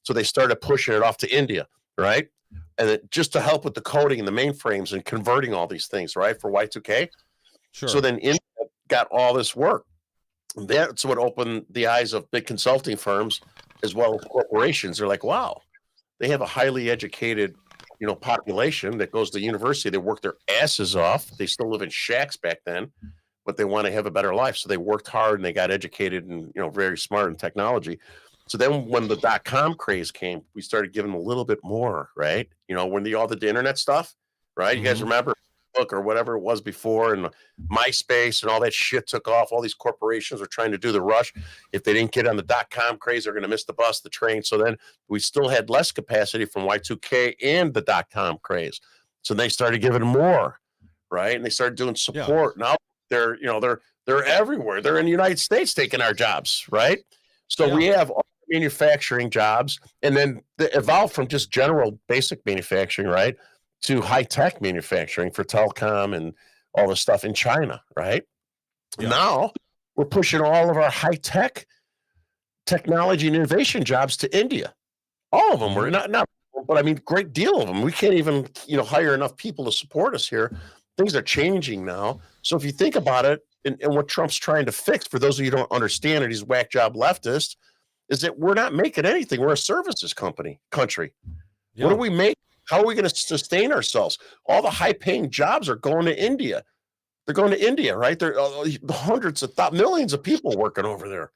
So they started pushing it off to India, right? And just to help with the coding and the mainframes and converting all these things, right, for Y2K. Sure. So then India got all this work. That's what opened the eyes of big consulting firms as well as corporations. They're like, wow, they have a highly educated, population that goes to university. They work their asses off. They still live in shacks back then, but they want to have a better life. So they worked hard and they got educated and, very smart in technology. So then when the .com craze came, we started giving them a little bit more, right? When all the internet stuff, right? You guys remember Facebook or whatever it was before, and MySpace and all that shit took off. All these corporations were trying to do the rush. If they didn't get on the .com craze, they're going to miss the bus, the train. So then we still had less capacity from Y2K and the .com craze. So they started giving more, right? And they started doing support. Now they're everywhere. They're in the United States taking our jobs, right? So we have manufacturing jobs, and then they evolved from just general basic manufacturing, right, to high-tech manufacturing for telecom and all this stuff in China, right? Now We're pushing all of our high-tech technology and innovation jobs to India. All of them were not, but I mean, great deal of them. We can't even, hire enough people to support us here. Things are changing now. So if you think about it, and what Trump's trying to fix, for those of you who don't understand it, he's whack job leftist, is that we're not making anything. We're a services country. Yeah. What do we make? How are we going to sustain ourselves? All the high-paying jobs are going to India. They're going to India, right? There are hundreds of millions of people working over there,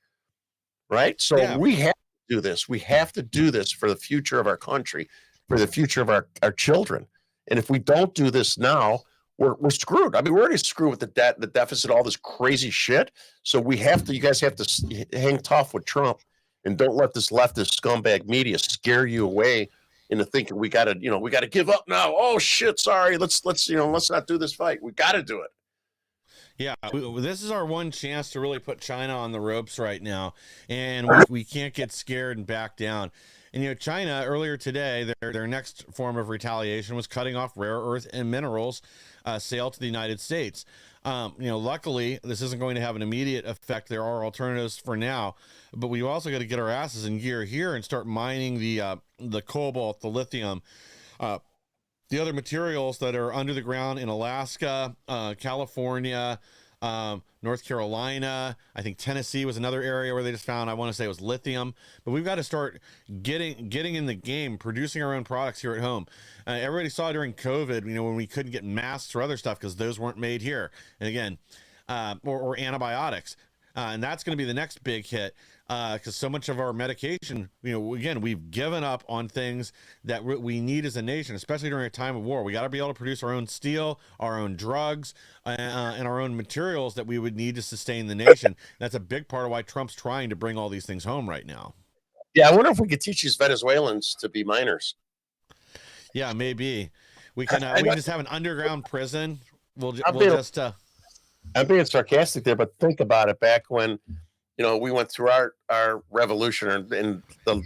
right? So we have to do this. We have to do this for the future of our country, for the future of our children. And if we don't do this now, we're screwed. I mean, we're already screwed with the debt, the deficit, all this crazy shit. So you guys have to hang tough with Trump, and don't let this leftist scumbag media scare you away into thinking we got to give up now. Oh shit, sorry. Let's not do this fight. We got to do it. Yeah, this is our one chance to really put China on the ropes right now, and we can't get scared and back down. And China earlier today, their next form of retaliation was cutting off rare earth and minerals sale to the United States. Luckily, this isn't going to have an immediate effect. There are alternatives for now, but we've also got to get our asses in gear here and start mining the cobalt, the lithium, the other materials that are under the ground in Alaska, California, North Carolina. I think Tennessee was another area where they just found, I want to say it was lithium. But we've got to start getting in the game, producing our own products here at home. Everybody saw during COVID, when we couldn't get masks or other stuff because those weren't made here. And again, or antibiotics. And that's going to be the next big hit, because so much of our medication, again, we've given up on things that we need as a nation, especially during a time of war. We got to be able to produce our own steel, our own drugs, and our own materials that we would need to sustain the nation. That's a big part of why Trump's trying to bring all these things home right now. Yeah, I wonder if we could teach these Venezuelans to be miners. Yeah, maybe we can. We can just have an underground prison. I'm being sarcastic there, but think about it. Back when, we went through our revolution in the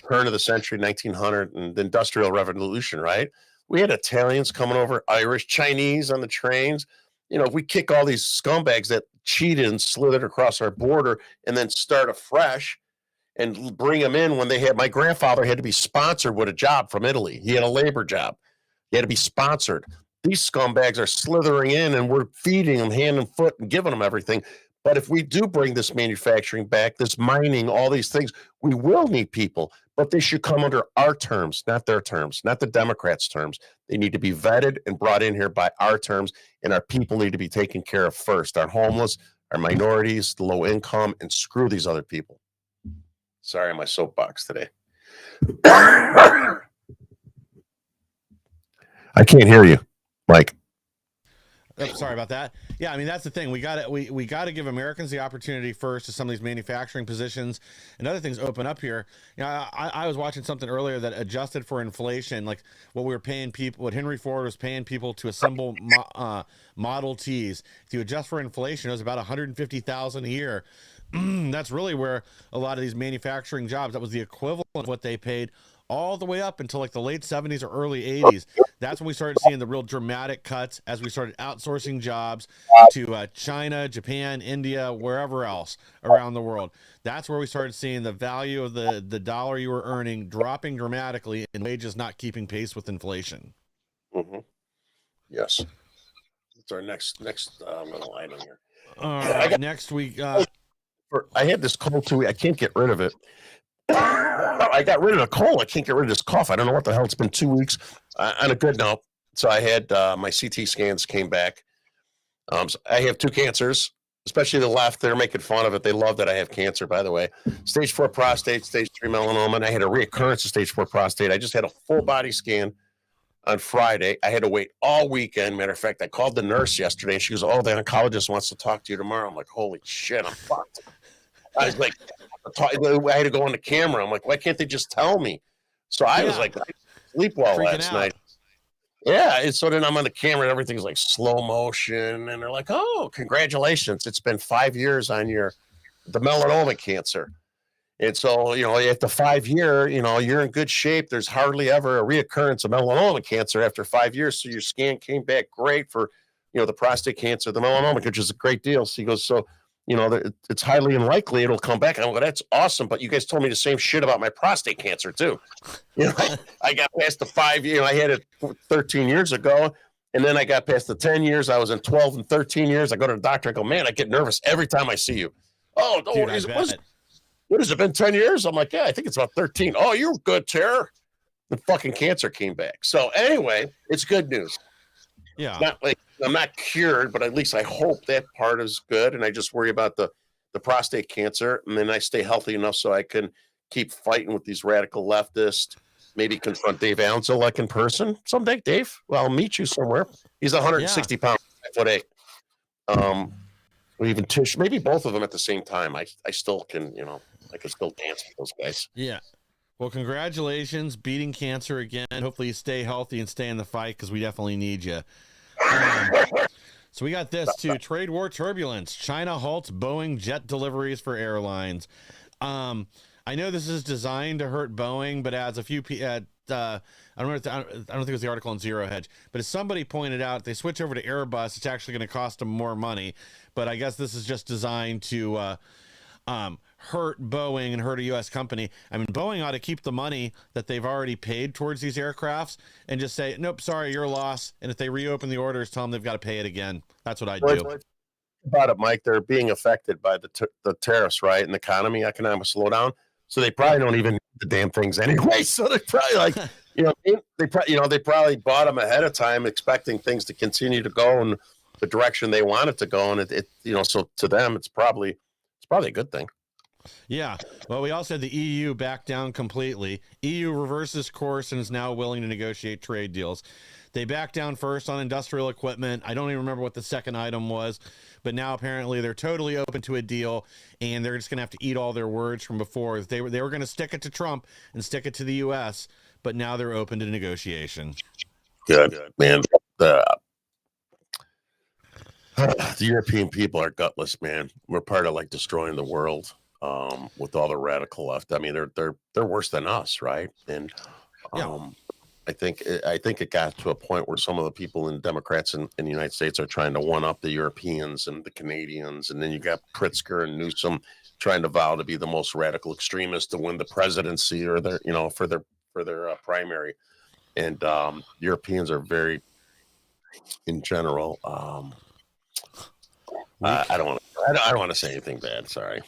turn of the century, 1900, and the Industrial Revolution, right? We had Italians coming over, Irish, Chinese on the trains. If we kick all these scumbags that cheated and slithered across our border and then start afresh and bring them in when my grandfather had to be sponsored with a job from Italy. He had a labor job. He had to be sponsored. These scumbags are slithering in, and we're feeding them hand and foot and giving them everything. But if we do bring this manufacturing back, this mining, all these things, we will need people, but they should come under our terms, not their terms, not the Democrats' terms. They need to be vetted and brought in here by our terms, and our people need to be taken care of first. Our homeless, our minorities, the low income, and screw these other people. Sorry, my soapbox today. I can't hear you, Mike. Oh, sorry about that. Yeah, I mean, that's the thing. We got to give Americans the opportunity first to some of these manufacturing positions and other things open up here. I was watching something earlier that adjusted for inflation, like what we were paying people, what Henry Ford was paying people to assemble Model Ts. If you adjust for inflation, it was about $150,000 a year. That's really where a lot of these manufacturing jobs, that was the equivalent of what they paid all the way up until like the late 70s or early 80s. That's when we started seeing the real dramatic cuts as we started outsourcing jobs to China, Japan, India, wherever else around the world. That's where we started seeing the value of the dollar you were earning dropping dramatically and wages not keeping pace with inflation. Mm-hmm. Yes. That's our next little item here. Next week. I had this cold too. I can't get rid of it. I got rid of the cold. I can't get rid of this cough. I don't know what the hell. It's been 2 weeks. On a good note, so I had my CT scans came back. So I have 2 cancers, especially the left. They're making fun of it. They love that I have cancer, by the way. Stage 4 prostate, stage 3 melanoma, and I had a reoccurrence of stage 4 prostate. I just had a full body scan on Friday. I had to wait all weekend. Matter of fact, I called the nurse yesterday, and she goes, "Oh, the oncologist wants to talk to you tomorrow." I'm like, "Holy shit, I'm fucked." I was like, I had to go on the camera. I'm like, why can't they just tell me? So I was like, I didn't sleep well last night. Yeah. And so then I'm on the camera and everything's like slow motion. And they're like, "Oh, congratulations. It's been 5 years on the melanoma cancer." And so, at the 5 year, you're in good shape. There's hardly ever a reoccurrence of melanoma cancer after 5 years. So your scan came back great for, the prostate cancer, the melanoma, which is a great deal. So he goes, "So it's highly unlikely it'll come back. I go, that's awesome. But you guys told me the same shit about my prostate cancer too. I got past the 5 year. I had it 13 years ago. And then I got past the 10 years. I was in 12 and 13 years. I go to the doctor. I go, man, I get nervous every time I see you. Oh, no, Dude, what has it been, 10 years? I'm like, yeah, I think it's about 13. Oh, you're good, Tara. The fucking cancer came back. So anyway, it's good news. Yeah. It's not like I'm not cured, but at least I hope that part is good. And I just worry about the prostate cancer. And then I stay healthy enough so I can keep fighting with these radical leftists. Maybe confront Dave Allenzel like in person someday, Dave. Well, I'll meet you somewhere. He's 160 pounds, 5'8". Or even Tish, maybe both of them at the same time. I still can, I can still dance with those guys. Yeah. Well, congratulations, beating cancer again. Hopefully you stay healthy and stay in the fight because we definitely need you. So we got this too. Trade war turbulence. China halts Boeing jet deliveries for airlines. I know this is designed to hurt Boeing, but as a few I don't think it was the article on Zero Hedge, but as somebody pointed out, they switch over to Airbus. It's actually going to cost them more money, but I guess this is just designed to hurt Boeing and hurt a U.S. company. I mean, Boeing ought to keep the money that they've already paid towards these aircrafts and just say, nope, sorry, your loss. And if they reopen the orders, tell them they've got to pay it again. That's what I do. About it, Mike, they're being affected by the tariffs, right? And the economic slowdown. So they probably don't even need the damn things anyway. So they're probably like, they probably bought them ahead of time, expecting things to continue to go in the direction they want it to go. And so to them, it's probably a good thing. Yeah. Well, we also had the EU back down completely. EU reverses course and is now willing to negotiate trade deals. They backed down first on industrial equipment. I don't even remember what the second item was, but now apparently they're totally open to a deal, and they're just going to have to eat all their words from before. They were going to stick it to Trump and stick it to the U.S., but now they're open to negotiation. Good, man. The European people are gutless, man. We're part of like destroying the world with all the radical left. I mean, they're worse than us, right? And I think it got to a point where some of the people in Democrats in the United States are trying to one up the Europeans and the Canadians, and then you got Pritzker and Newsom trying to vow to be the most radical extremist to win the presidency or for their primary. And Europeans are very, in general. I don't want to say anything bad. Sorry.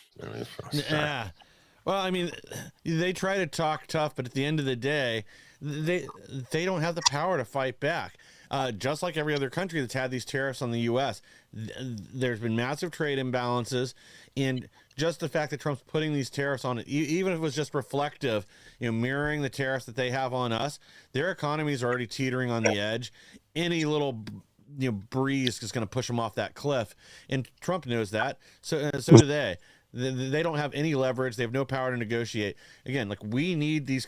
Yeah. Well, I mean, they try to talk tough, but at the end of the day, they don't have the power to fight back. Just like every other country that's had these tariffs on the U.S., there's been massive trade imbalances, and just the fact that Trump's putting these tariffs on it, even if it was just reflective, mirroring the tariffs that they have on us, their economies are already teetering on the edge. Any little breeze is going to push them off that cliff, and Trump knows that. So do they. They don't have any leverage. They have no power to negotiate. Again, like we need these,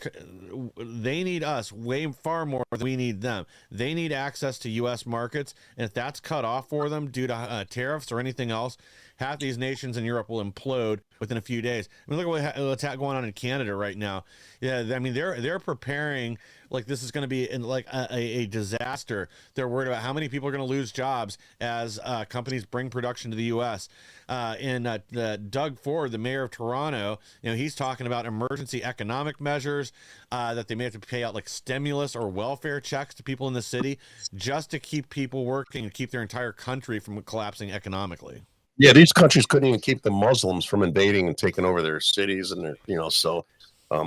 they need us way far more than we need them. They need access to U.S. markets, and if that's cut off for them due to tariffs or anything else, half these nations in Europe will implode within a few days. I mean, look at what's going on in Canada right now. Yeah, I mean they're preparing like this is going to be a disaster. They're worried about how many people are going to lose jobs as companies bring production to the U.S. And Doug Ford, the mayor of Toronto, he's talking about emergency economic measures that they may have to pay out like stimulus or welfare checks to people in the city just to keep people working and keep their entire country from collapsing economically. Yeah, these countries couldn't even keep the Muslims from invading and taking over their cities and their, so.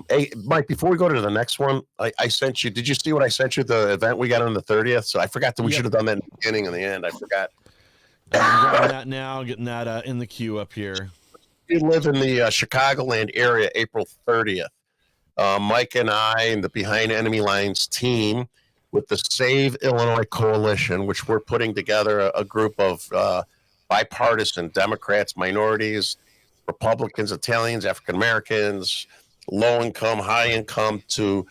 Hey, Mike, before we go to the next one, I sent you. Did you see what I sent you? The event we got on the 30th. So I forgot that we should have done that in the beginning and the end. I forgot. I'm grabbing that now, getting that in the queue up here. We live in the Chicagoland area, April 30th. Mike and I and the Behind Enemy Lines team with the Save Illinois Coalition, which we're putting together a group of bipartisan Democrats, minorities, Republicans, Italians, African Americans, low income, high income, to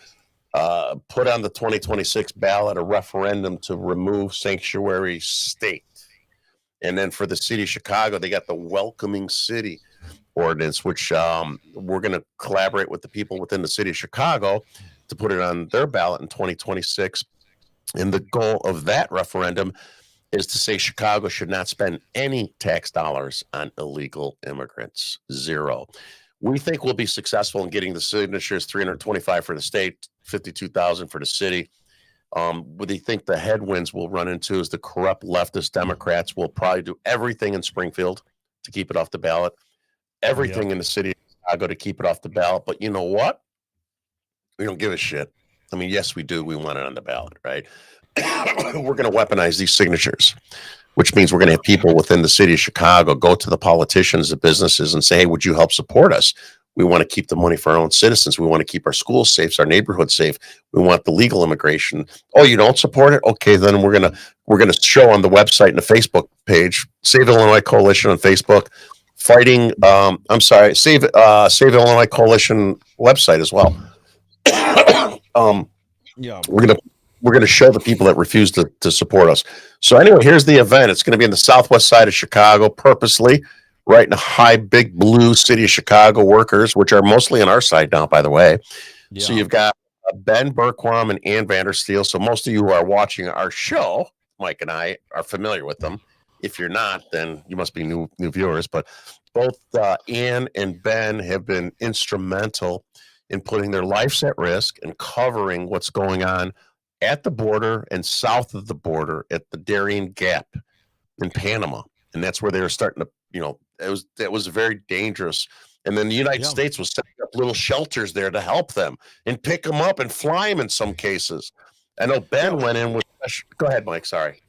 put on the 2026 ballot a referendum to remove sanctuary state. And then for the city of Chicago, they got the Welcoming City ordinance, which we're going to collaborate with the people within the city of Chicago to put it on their ballot in 2026. And the goal of that referendum is to say Chicago should not spend any tax dollars on illegal immigrants. Zero. We think we'll be successful in getting the signatures, 325 for the state, 52,000 for the city. What they think the headwinds we'll run into is the corrupt leftist Democrats will probably do everything in Springfield to keep it off the ballot, everything in the city of Chicago to keep it off the ballot. But you know what? We don't give a shit. I mean, yes, we do. We want it on the ballot, right? We're going to weaponize these signatures, which means we're going to have people within the city of Chicago go to the politicians, the businesses, and say, hey, would you help support us? We want to keep the money for our own citizens. We want to keep our schools safe, our neighborhoods safe. We want the legal immigration. Oh, you don't support it? Okay, then we're gonna show on the website and the Facebook page, Save Illinois Coalition on Facebook, fighting. Save Illinois Coalition website as well. Yeah. We're gonna show the people that refuse to support us. So anyway, here's the event. It's going to be in the southwest side of Chicago, purposely right in the high, big blue city of Chicago workers, which are mostly on our side now, by the way. Yeah. So you've got Ben Berquam and Ann Vandersteel. So most of you who are watching our show, Mike and I, are familiar with them. If you're not, then you must be new viewers. But both Ann and Ben have been instrumental in putting their lives at risk and covering what's going on at the border and south of the border at the Darien Gap in Panama. And that's where they were starting to, it was very dangerous. And then the United States was setting up little shelters there to help them and pick them up and fly them in some cases. I know Ben went in with, go ahead, Mike, sorry.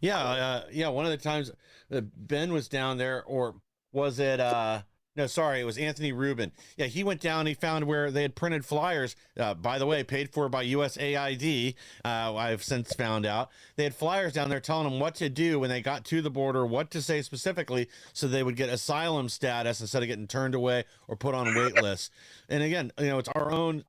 Yeah. One of the times Ben was down there, or was it, no, sorry, it was Anthony Rubin. Yeah, he went down, he found where they had printed flyers, by the way, paid for by USAID, I've since found out. They had flyers down there telling them what to do when they got to the border, what to say specifically, so they would get asylum status instead of getting turned away or put on wait lists. And again, it's our own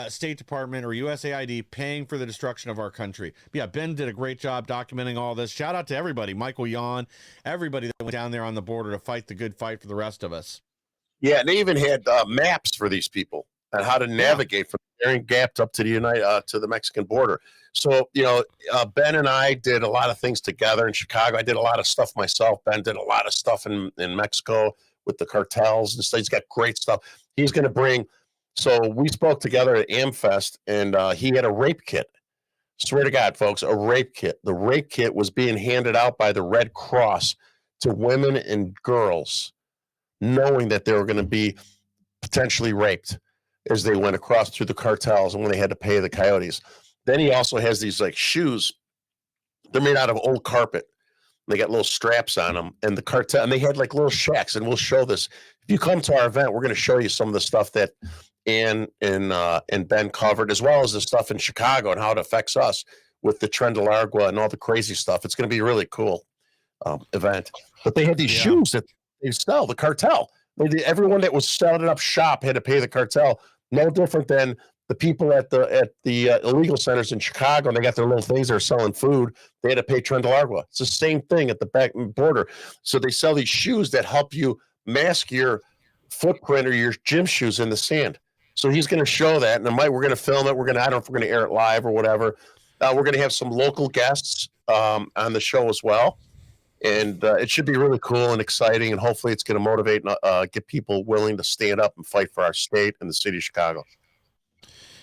State Department or USAID paying for the destruction of our country. But yeah, Ben did a great job documenting all this. Shout out to everybody, Michael Yon, everybody that went down there on the border to fight the good fight for the rest of us. Yeah, and they even had maps for these people on how to navigate from the Darien Gap up to the Mexican border. So, Ben and I did a lot of things together in Chicago. I did a lot of stuff myself. Ben did a lot of stuff in Mexico with the cartels and stuff. He's got great stuff. He's going to bring. So we spoke together at AmFest, and he had a rape kit. Swear to God, folks, a rape kit. The rape kit was being handed out by the Red Cross to women and girls, knowing that they were going to be potentially raped as they went across through the cartels and when they had to pay the coyotes. Then he also has these like shoes. They're made out of old carpet. They got little straps on them, and the cartel, and they had like little shacks. And we'll show this. If you come to our event, we're going to show you some of the stuff that Ann and Ben covered, as well as the stuff in Chicago and how it affects us with the Tren de Largua and all the crazy stuff. It's going to be a really cool event. But they had these shoes that they sell, the cartel. Everyone that was selling up shop had to pay the cartel. No different than the people at the illegal centers in Chicago, and they got their little things. They're selling food. They had to pay Tren de Largua. It's the same thing at the back border. So they sell these shoes that help you mask your footprint or your gym shoes in the sand. So he's going to show that, and we're going to film it. I don't know if we're going to air it live or whatever. We're going to have some local guests on the show as well. And it should be really cool and exciting, and hopefully it's going to motivate and get people willing to stand up and fight for our state and the city of Chicago.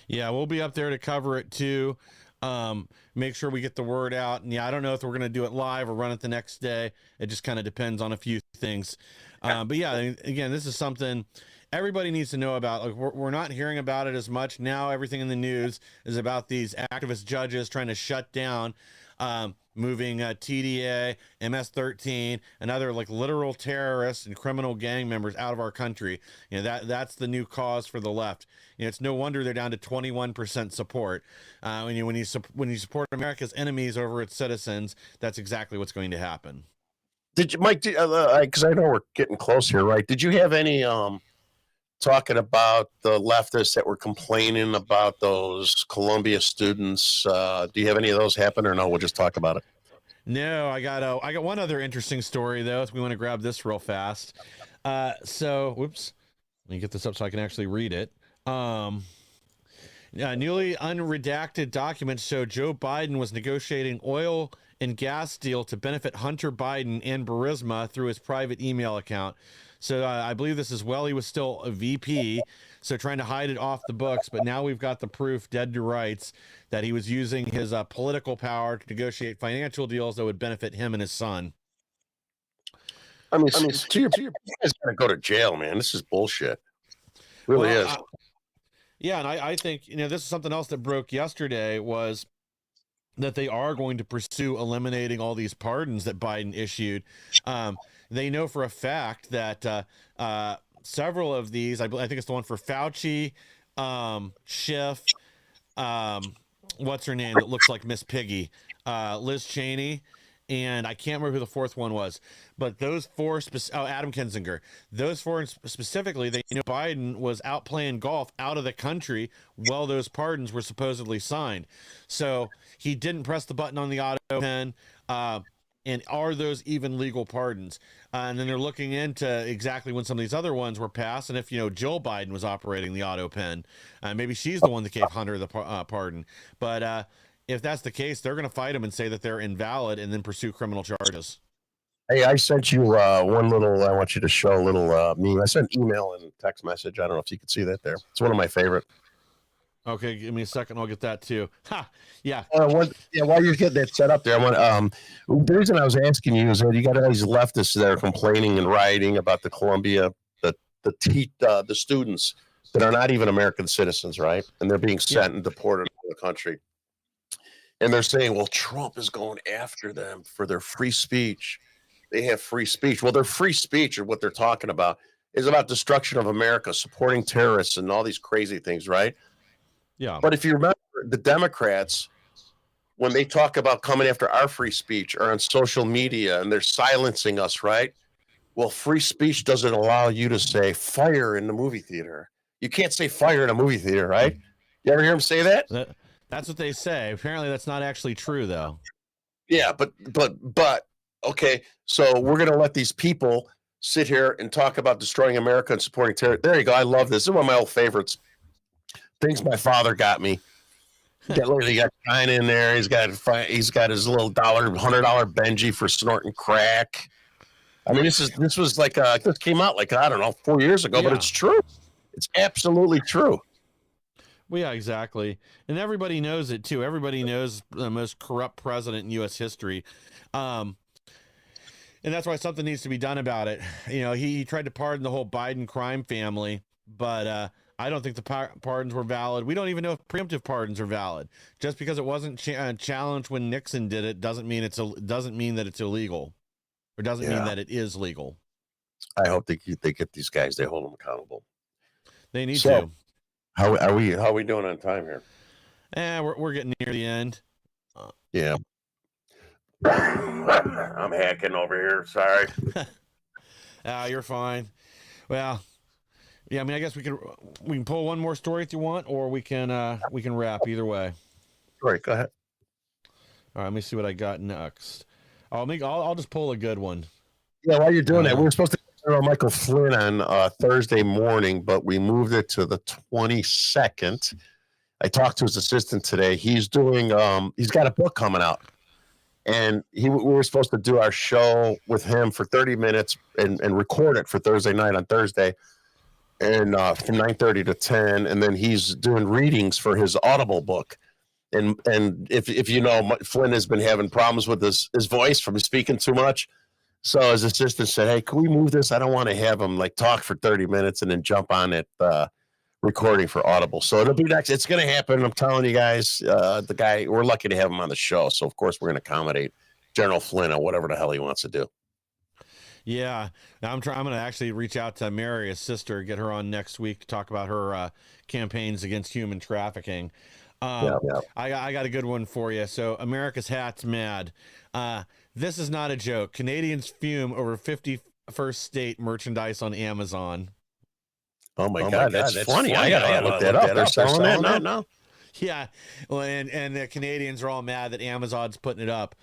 Yeah, we'll be up there to cover it too. Make sure we get the word out. And yeah, I don't know if we're going to do it live or run it the next day. It just kind of depends on a few things. But yeah, again, this is something everybody needs to know about. Like we're not hearing about it as much now. Everything in the news is about these activist judges trying to shut down moving TDA, MS-13, and other like literal terrorists and criminal gang members out of our country. That's the new cause for the left. It's no wonder they're down to 21% support. When you support America's enemies over its citizens, that's exactly what's going to happen. Did you, Mike? Because I know we're getting close here, right? Did you have any talking about the leftists that were complaining about those Columbia students? Do you have any of those happen, or no? We'll just talk about it. No, I got one other interesting story though. If we want to grab this real fast. Whoops. Let me get this up so I can actually read it. Newly unredacted documents show Joe Biden was negotiating oil and gas deal to benefit Hunter Biden and Burisma through his private email account. So I believe this is while he was still a VP, so trying to hide it off the books. But now we've got the proof, dead to rights, that he was using his political power to negotiate financial deals that would benefit him and his son. I mean, you guys gotta go to jail, man. This is bullshit. Really is. Yeah, and I think, this is something else that broke yesterday, was that they are going to pursue eliminating all these pardons that Biden issued. They know for a fact that several of these, I think it's the one for Fauci, Schiff, what's her name that looks like Miss Piggy, Liz Cheney, and I can't remember who the fourth one was, but those four, Adam Kinzinger, those four specifically, Biden was out playing golf out of the country while those pardons were supposedly signed. So he didn't press the button on the auto pen. And are those even legal pardons? And then they're looking into exactly when some of these other ones were passed. And if, Jill Biden was operating the auto pen, maybe she's the one that gave Hunter the pardon. But if that's the case, they're going to fight him and say that they're invalid and then pursue criminal charges. Hey, I sent you one little, I want you to show a little meme. I sent email and text message. I don't know if you could see that there. It's one of my favorite. Okay, give me a second. I'll get that too. Ha! Yeah. While you're getting that set up there, I want the reason I was asking you is that you got all these leftists that are complaining and rioting about the Columbia, the students that are not even American citizens, right? And they're being sent and deported out of the country. And they're saying, well, Trump is going after them for their free speech. They have free speech. Well, their free speech, or what they're talking about, is about destruction of America, supporting terrorists and all these crazy things, right? Yeah. But if you remember, the Democrats, when they talk about coming after our free speech, are on social media and they're silencing us, right? Well, free speech doesn't allow you to say fire in the movie theater. You can't say fire in a movie theater, right? You ever hear them say that? That's what they say. Apparently that's not actually true, though. Yeah, but okay, so we're going to let these people sit here and talk about destroying America and supporting terror. There you go. I love this. This is one of my old favorites. Things my father got me. He got China in there. He's got his little $100 Benji for snorting crack. I mean, this was like this came out like, I don't know, 4 years ago, but it's true. It's absolutely true. Well, yeah, exactly. And everybody knows it too. Everybody knows the most corrupt president in U.S. history. And that's why something needs to be done about it. He tried to pardon the whole Biden crime family, but I don't think the pardons were valid. We don't even know if preemptive pardons are valid. Just because it wasn't challenged when Nixon did it doesn't mean that it's illegal, or doesn't mean that it is legal. I hope they get these guys. They hold them accountable. They need to. How are we doing on time here? We're getting near the end. Yeah. I'm hacking over here. Sorry. You're fine. Well, yeah, I mean, I guess we can pull one more story if you want, or we can wrap either way. All right, go ahead. All right, let me see what I got next. I'll just pull a good one. Yeah, while you're doing that, we were supposed to interview Michael Flynn on Thursday morning, but we moved it to the 22nd. I talked to his assistant today. He's doing he's got a book coming out. And we were supposed to do our show with him for 30 minutes and record it for Thursday night on Thursday, and from 9:30 to 10. And then he's doing readings for his Audible book. And if you know, Flynn has been having problems with his voice from speaking too much. So his assistant said, "Hey, can we move this? I don't want to have him like talk for 30 minutes and then jump on it recording for Audible." So it'll be next. It's going to happen. I'm telling you guys, the guy, we're lucky to have him on the show. So of course we're going to accommodate General Flynn on whatever the hell he wants to do. Yeah. Now I'm going to actually reach out to Mary, his sister, get her on next week to talk about her campaigns against human trafficking. I got a good one for you. So America's Hat's mad. This is not a joke. Canadians fume over 51st state merchandise on Amazon. Oh my God, that's funny. I gotta look that up. They're selling that now. Yeah, well, and the Canadians are all mad that Amazon's putting it up.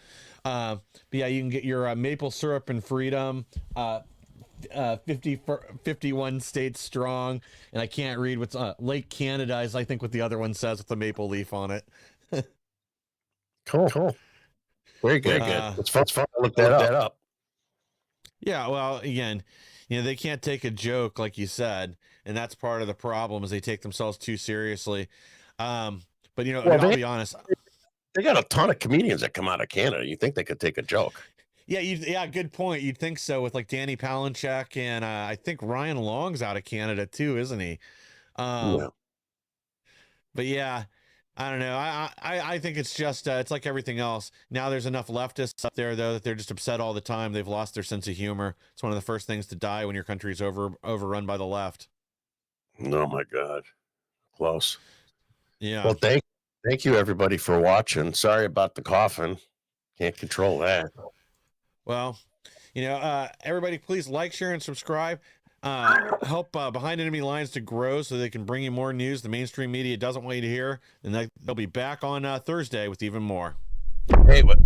But yeah, you can get your maple syrup and freedom, 51 states strong, and I can't read what's Lake Canada is, I think, what the other one says with the maple leaf on it. Cool. Very good. It's fun to look that up. Yeah, well, again, they can't take a joke like you said, and that's part of the problem is they take themselves too seriously. But I'll be honest. They got a ton of comedians that come out of Canada. You think they could take a joke? Yeah, good point. You'd think so with like Danny Palanchek and I think Ryan Long's out of Canada too, isn't he? Yeah. But yeah, I don't know. I think it's just it's like everything else. Now there's enough leftists up there though that they're just upset all the time. They've lost their sense of humor. It's one of the first things to die when your country's overrun by the left. Oh my God, close. Yeah. Well, thank you everybody for watching. Sorry about the coughing. Can't control that. Well, everybody, please like, share, and subscribe. Help Behind Enemy Lines to grow so they can bring you more news the mainstream media doesn't want you to hear. And they'll be back on Thursday with even more. Hey,